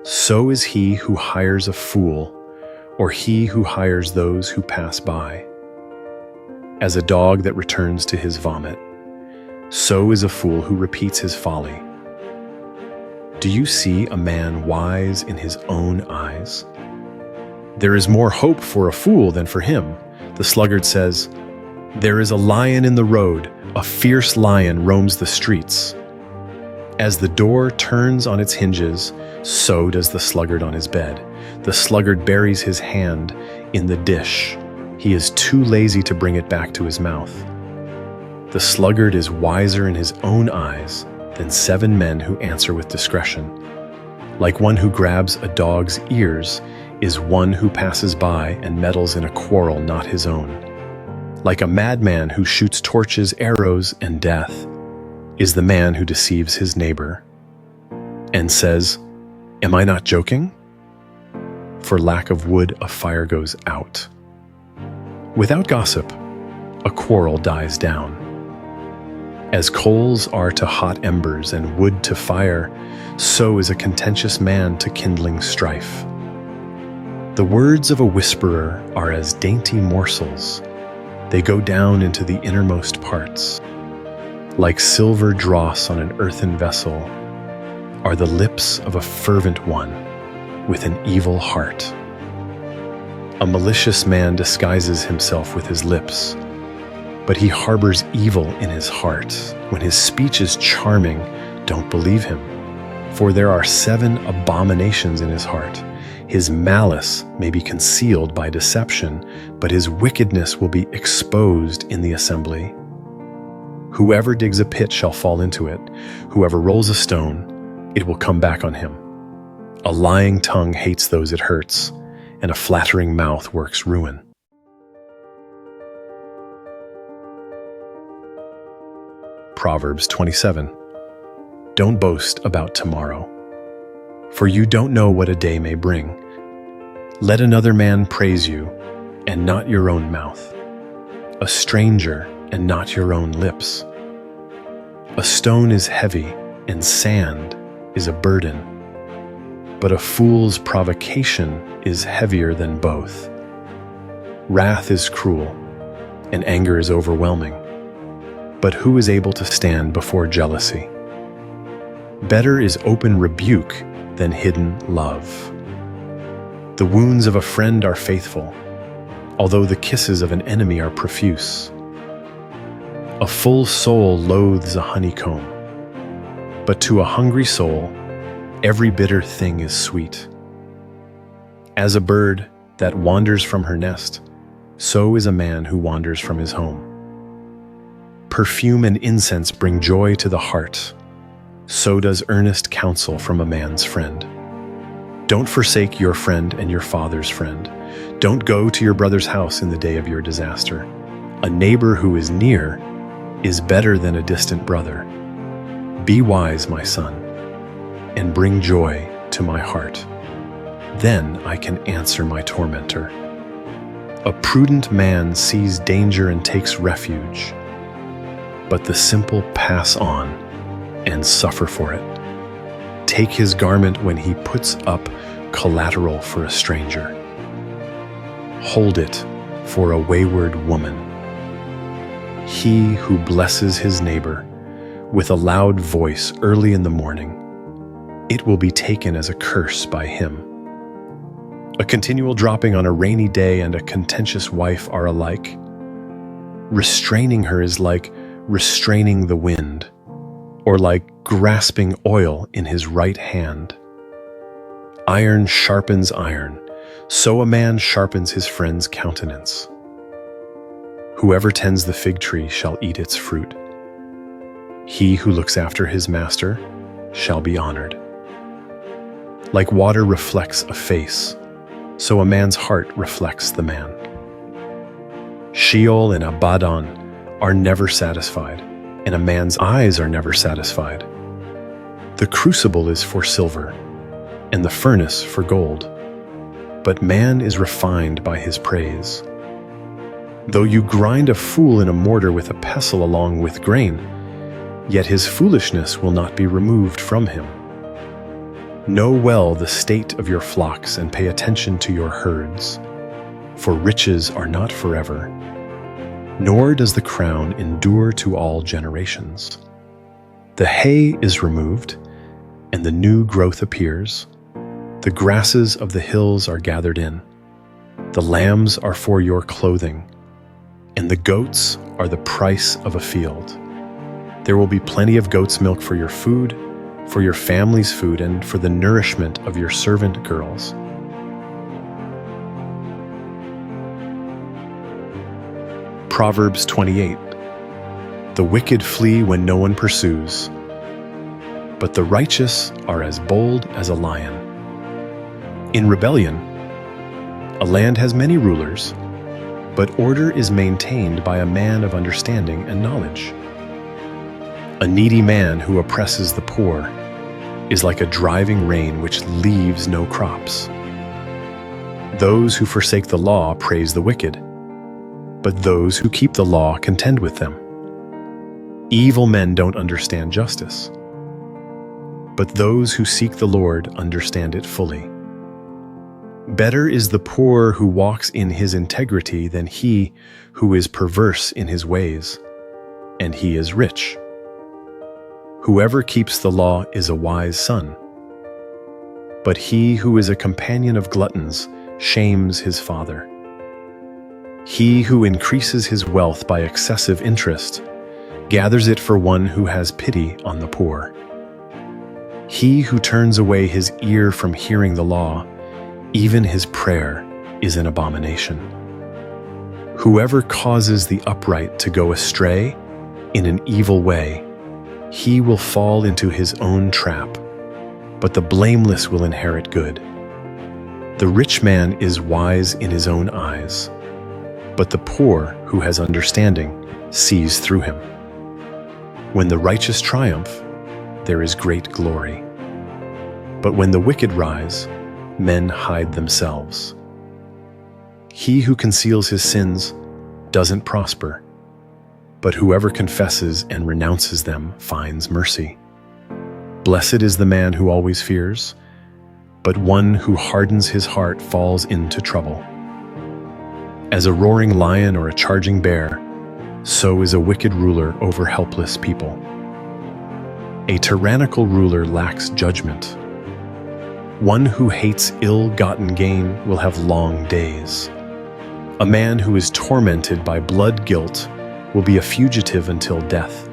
so is he who hires a fool, or he who hires those who pass by. As a dog that returns to his vomit, so is a fool who repeats his folly. Do you see a man wise in his own eyes? There is more hope for a fool than for him. The sluggard says, "There is a lion in the road, a fierce lion roams the streets." As the door turns on its hinges, so does the sluggard on his bed. The sluggard buries his hand in the dish. He is too lazy to bring it back to his mouth. The sluggard is wiser in his own eyes than 7 men who answer with discretion. Like one who grabs a dog's ears is one who passes by and meddles in a quarrel not his own. Like a madman who shoots torches, arrows, and death is the man who deceives his neighbor and says, "Am I not joking?" For lack of wood, a fire goes out. Without gossip, a quarrel dies down. As coals are to hot embers and wood to fire, so is a contentious man to kindling strife. The words of a whisperer are as dainty morsels. They go down into the innermost parts. Like silver dross on an earthen vessel are the lips of a fervent one with an evil heart. A malicious man disguises himself with his lips, but he harbors evil in his heart. When his speech is charming, don't believe him, for there are 7 abominations in his heart. His malice may be concealed by deception, but his wickedness will be exposed in the assembly. Whoever digs a pit shall fall into it. Whoever rolls a stone, it will come back on him. A lying tongue hates those it hurts, and a flattering mouth works ruin. Proverbs 27. Don't boast about tomorrow, for you don't know what a day may bring. Let another man praise you, and not your own mouth, a stranger, and not your own lips. A stone is heavy, and sand is a burden, but a fool's provocation is heavier than both. Wrath is cruel, and anger is overwhelming, but who is able to stand before jealousy? Better is open rebuke than hidden love. The wounds of a friend are faithful, although the kisses of an enemy are profuse. A full soul loathes a honeycomb, but to a hungry soul, every bitter thing is sweet. As a bird that wanders from her nest, so is a man who wanders from his home. Perfume and incense bring joy to the heart, so does earnest counsel from a man's friend. Don't forsake your friend and your father's friend. Don't go to your brother's house in the day of your disaster. A neighbor who is near is better than a distant brother. Be wise, my son, and bring joy to my heart. Then I can answer my tormentor. A prudent man sees danger and takes refuge, but the simple pass on and suffer for it. Take his garment when he puts up collateral for a stranger. Hold it for a wayward woman. He who blesses his neighbor with a loud voice early in the morning, it will be taken as a curse by him. A continual dropping on a rainy day and a contentious wife are alike. Restraining her is like restraining the wind, or like grasping oil in his right hand. Iron sharpens iron, so a man sharpens his friend's countenance. Whoever tends the fig tree shall eat its fruit. He who looks after his master shall be honored. Like water reflects a face, so a man's heart reflects the man. Sheol and Abaddon are never satisfied, and a man's eyes are never satisfied. The crucible is for silver, and the furnace for gold, but man is refined by his praise. Though you grind a fool in a mortar with a pestle along with grain, yet his foolishness will not be removed from him. Know well the state of your flocks and pay attention to your herds, for riches are not forever, nor does the crown endure to all generations. The hay is removed, and the new growth appears. The grasses of the hills are gathered in. The lambs are for your clothing, and the goats are the price of a field. There will be plenty of goat's milk for your food, for your family's food, and for the nourishment of your servant girls. Proverbs 28. The wicked flee when no one pursues, but the righteous are as bold as a lion. In rebellion, a land has many rulers, but order is maintained by a man of understanding and knowledge. A needy man who oppresses the poor is like a driving rain which leaves no crops. Those who forsake the law praise the wicked, but those who keep the law contend with them. Evil men don't understand justice, but those who seek the Lord understand it fully. Better is the poor who walks in his integrity than he who is perverse in his ways, and he is rich. Whoever keeps the law is a wise son, but he who is a companion of gluttons shames his father. He who increases his wealth by excessive interest gathers it for one who has pity on the poor. He who turns away his ear from hearing the law, even his prayer is an abomination. Whoever causes the upright to go astray in an evil way, he will fall into his own trap, but the blameless will inherit good. The rich man is wise in his own eyes, but the poor who has understanding sees through him. When the righteous triumph, there is great glory. But when the wicked rise, men hide themselves. He who conceals his sins doesn't prosper, but whoever confesses and renounces them finds mercy. Blessed is the man who always fears, but one who hardens his heart falls into trouble. As a roaring lion or a charging bear, so is a wicked ruler over helpless people. A tyrannical ruler lacks judgment, One who hates ill-gotten gain will have long days. A man who is tormented by blood guilt will be a fugitive until death.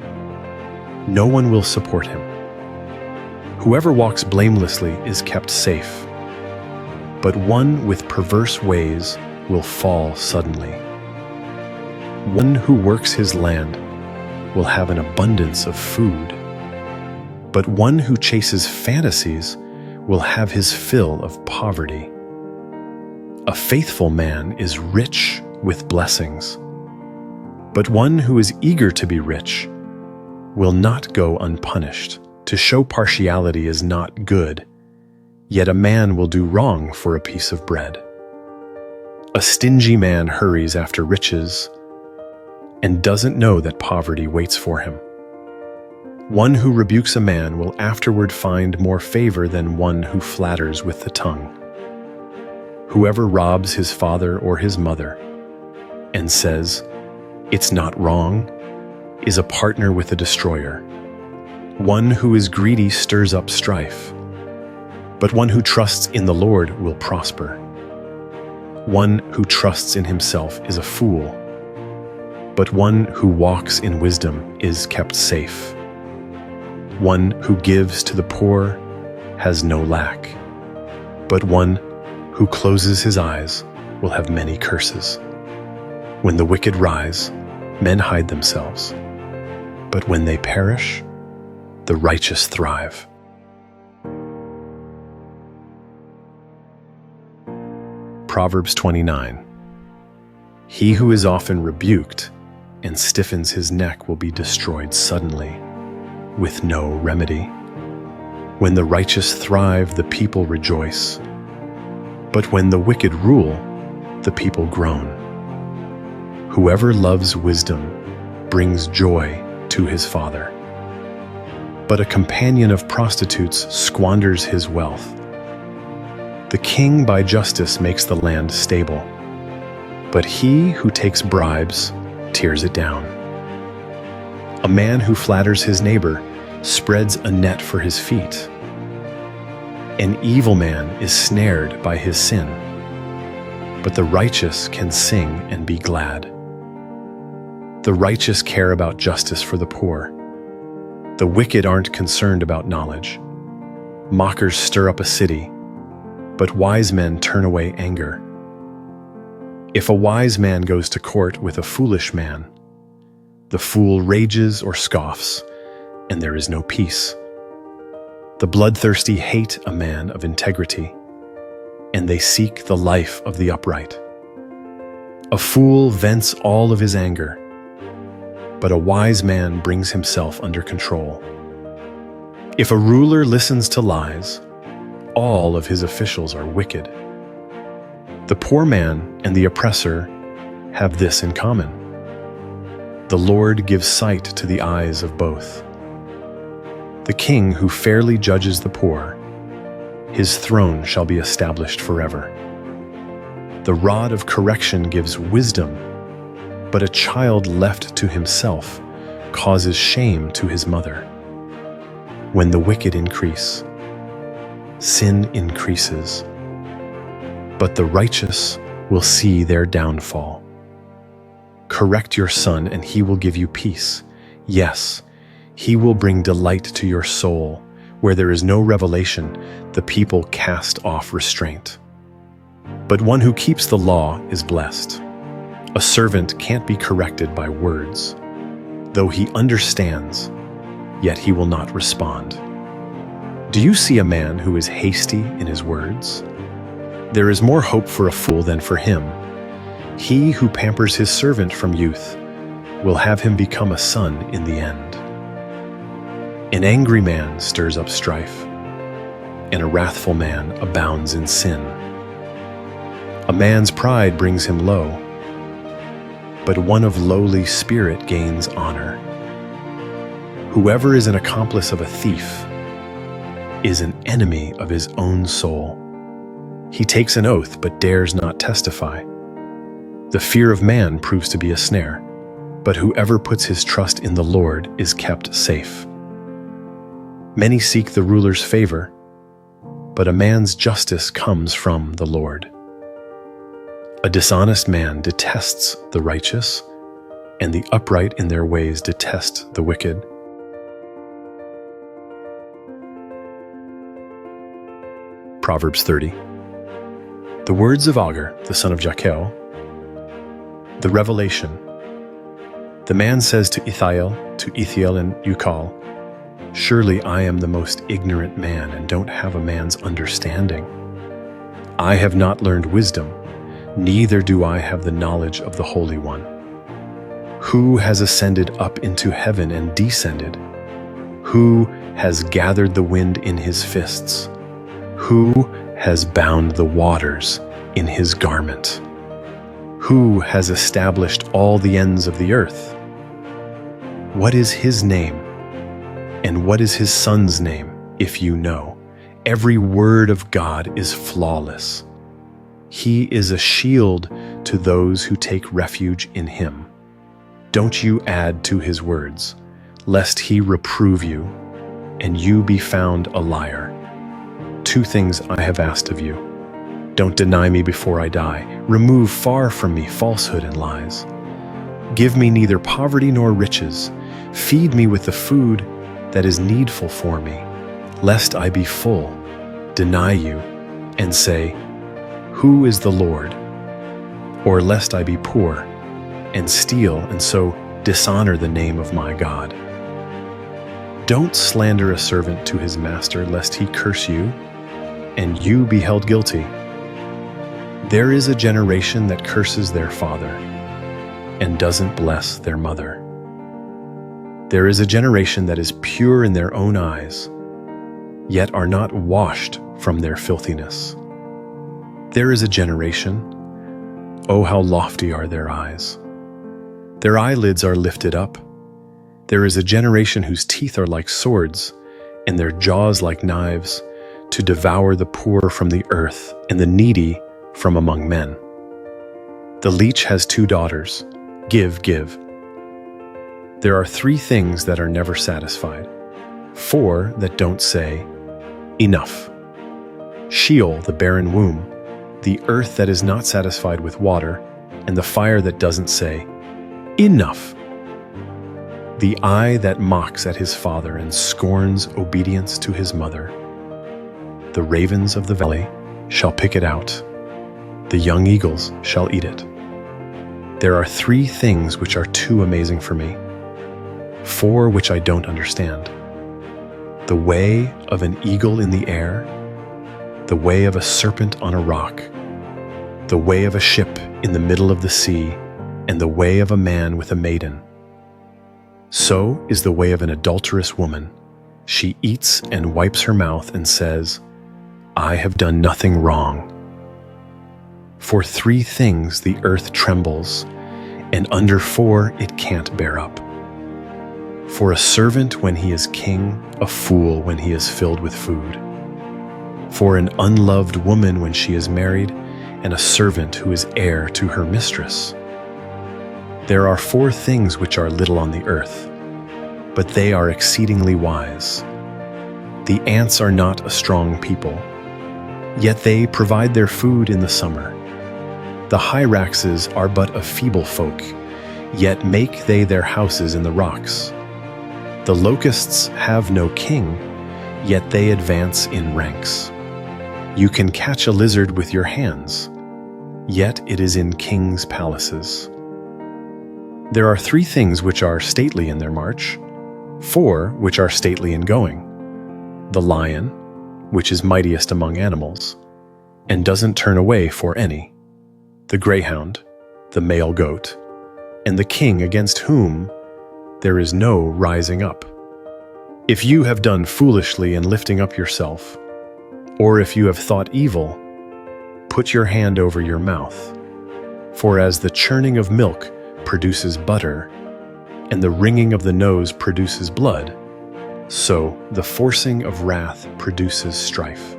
No one will support him. Whoever walks blamelessly is kept safe, but one with perverse ways will fall suddenly. One who works his land will have an abundance of food, but one who chases fantasies will have his fill of poverty. A faithful man is rich with blessings, but one who is eager to be rich will not go unpunished. To show partiality is not good, yet a man will do wrong for a piece of bread. A stingy man hurries after riches and doesn't know that poverty waits for him. One who rebukes a man will afterward find more favor than one who flatters with the tongue. Whoever robs his father or his mother and says, "It's not wrong," is a partner with a destroyer. One who is greedy stirs up strife, but one who trusts in the Lord will prosper. One who trusts in himself is a fool, but one who walks in wisdom is kept safe. One who gives to the poor has no lack, but one who closes his eyes will have many curses. When the wicked rise, men hide themselves, but when they perish, the righteous thrive. Proverbs 29. He who is often rebuked and stiffens his neck will be destroyed suddenly, with no remedy. When the righteous thrive, the people rejoice, but when the wicked rule, the people groan. Whoever loves wisdom brings joy to his father, but a companion of prostitutes squanders his wealth. The king by justice makes the land stable, but he who takes bribes tears it down. A man who flatters his neighbor spreads a net for his feet. An evil man is snared by his sin, but the righteous can sing and be glad. The righteous care about justice for the poor. The wicked aren't concerned about knowledge. Mockers stir up a city, but wise men turn away anger. If a wise man goes to court with a foolish man, the fool rages or scoffs, and there is no peace. The bloodthirsty hate a man of integrity, and they seek the life of the upright. A fool vents all of his anger, but a wise man brings himself under control. If a ruler listens to lies, all of his officials are wicked. The poor man and the oppressor have this in common: the Lord gives sight to the eyes of both. The king who fairly judges the poor, his throne shall be established forever. The rod of correction gives wisdom, but a child left to himself causes shame to his mother. When the wicked increase, sin increases, but the righteous will see their downfall. Correct your son, and he will give you peace. Yes, he will bring delight to your soul. Where there is no revelation, the people cast off restraint. But one who keeps the law is blessed. A servant can't be corrected by words. Though he understands, yet he will not respond. Do you see a man who is hasty in his words? There is more hope for a fool than for him. He who pampers his servant from youth will have him become a son in the end. An angry man stirs up strife, and a wrathful man abounds in sin. A man's pride brings him low, but one of lowly spirit gains honor. Whoever is an accomplice of a thief is an enemy of his own soul. He takes an oath but dares not testify. The fear of man proves to be a snare, but whoever puts his trust in the Lord is kept safe. Many seek the ruler's favor, but a man's justice comes from the Lord. A dishonest man detests the righteous, and the upright in their ways detest the wicked. Proverbs 30. The words of Agur, the son of Jakel. The revelation. The man says to Ithiel and Ukal, "Surely I am the most ignorant man and don't have a man's understanding. I have not learned wisdom, neither do I have the knowledge of the Holy One. Who has ascended up into heaven and descended? Who has gathered the wind in his fists? Who has bound the waters in his garment? Who has established all the ends of the earth? What is his name? And what is his son's name, if you know? Every word of God is flawless. He is a shield to those who take refuge in him. Don't you add to his words, lest he reprove you, and you be found a liar. 2 things I have asked of you. Don't deny me before I die. Remove far from me falsehood and lies. Give me neither poverty nor riches. Feed me with the food that is needful for me, lest I be full, deny you, and say, "Who is the Lord?" Or lest I be poor, and steal, and so dishonor the name of my God. Don't slander a servant to his master, lest he curse you, and you be held guilty. There is a generation that curses their father, and doesn't bless their mother. There is a generation that is pure in their own eyes, yet are not washed from their filthiness. There is a generation, oh how lofty are their eyes. Their eyelids are lifted up. There is a generation whose teeth are like swords, and their jaws like knives, to devour the poor from the earth and the needy from among men. The leech has 2 daughters. Give, give. There are 3 things that are never satisfied, 4 that don't say, enough. Sheol, the barren womb, the earth that is not satisfied with water, and the fire that doesn't say, enough. The eye that mocks at his father and scorns obedience to his mother. The ravens of the valley shall pick it out. The young eagles shall eat it. There are 3 things which are too amazing for me, 4 which I don't understand. The way of an eagle in the air, the way of a serpent on a rock, the way of a ship in the middle of the sea, and the way of a man with a maiden. So is the way of an adulterous woman. She eats and wipes her mouth and says, I have done nothing wrong. For 3 things the earth trembles, and under 4 it can't bear up. For a servant when he is king, a fool when he is filled with food. For an unloved woman when she is married, and a servant who is heir to her mistress. There are 4 things which are little on the earth, but they are exceedingly wise. The ants are not a strong people, yet they provide their food in the summer. The hyraxes are but a feeble folk, yet make they their houses in the rocks. The locusts have no king, yet they advance in ranks. You can catch a lizard with your hands, yet it is in kings' palaces. There are 3 things which are stately in their march, 4 which are stately in going. The lion, which is mightiest among animals, and doesn't turn away for any. The greyhound, the male goat, and the king against whom there is no rising up. If you have done foolishly in lifting up yourself, or if you have thought evil, put your hand over your mouth. For as the churning of milk produces butter, and the wringing of the nose produces blood, so the forcing of wrath produces strife.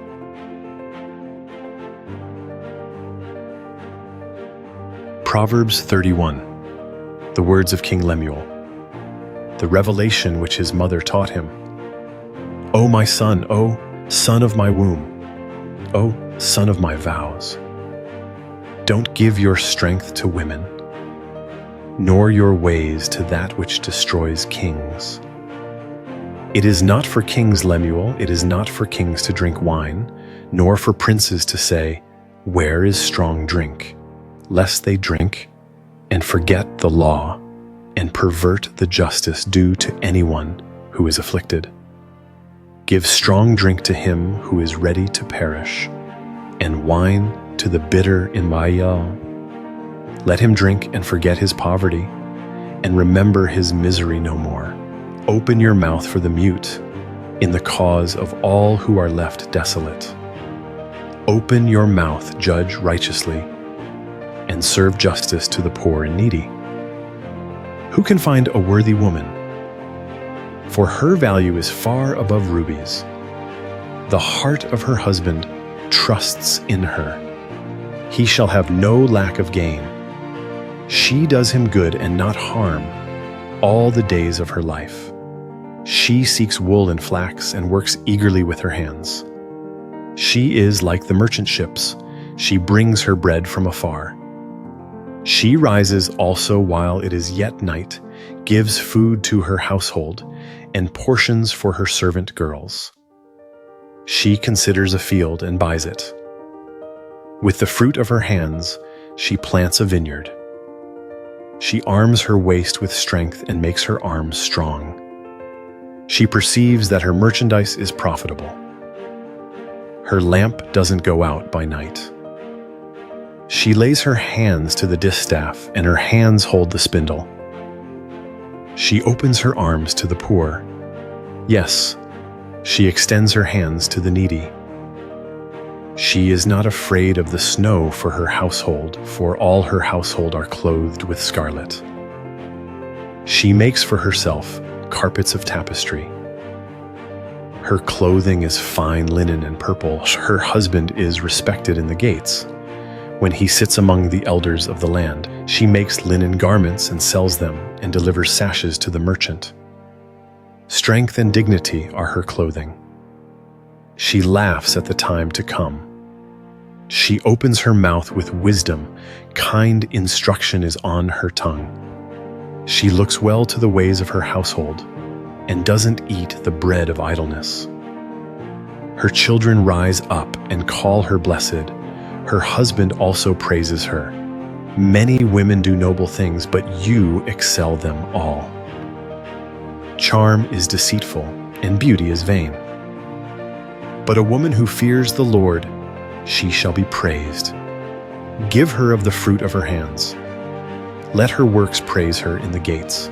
Proverbs 31. The words of King Lemuel. The revelation which his mother taught him. O my son, O son of my womb, O son of my vows. Don't give your strength to women, nor your ways to that which destroys kings. It is not for kings, Lemuel, it is not for kings to drink wine, nor for princes to say, "Where is strong drink?" lest they drink and forget the law and pervert the justice due to anyone who is afflicted. Give strong drink to him who is ready to perish, and wine to the bitter in Mael. Let him drink and forget his poverty, and remember his misery no more. Open your mouth for the mute, in the cause of all who are left desolate. Open your mouth, judge righteously, and serve justice to the poor and needy. Who can find a worthy woman? For her value is far above rubies. The heart of her husband trusts in her. He shall have no lack of gain. She does him good and not harm all the days of her life. She seeks wool and flax and works eagerly with her hands. She is like the merchant ships. She brings her bread from afar. She rises also while it is yet night, gives food to her household, and portions for her servant girls. She considers a field and buys it. With the fruit of her hands, she plants a vineyard. She arms her waist with strength and makes her arms strong. She perceives that her merchandise is profitable. Her lamp doesn't go out by night. She lays her hands to the distaff, and her hands hold the spindle. She opens her arms to the poor. Yes, she extends her hands to the needy. She is not afraid of the snow for her household, for all her household are clothed with scarlet. She makes for herself carpets of tapestry. Her clothing is fine linen and purple. Her husband is respected in the gates. When he sits among the elders of the land, she makes linen garments and sells them and delivers sashes to the merchant. Strength and dignity are her clothing. She laughs at the time to come. She opens her mouth with wisdom. Kind instruction is on her tongue. She looks well to the ways of her household and doesn't eat the bread of idleness. Her children rise up and call her blessed. Her husband also praises her. Many women do noble things, but you excel them all. Charm is deceitful, and beauty is vain. But a woman who fears the Lord, she shall be praised. Give her of the fruit of her hands. Let her works praise her in the gates.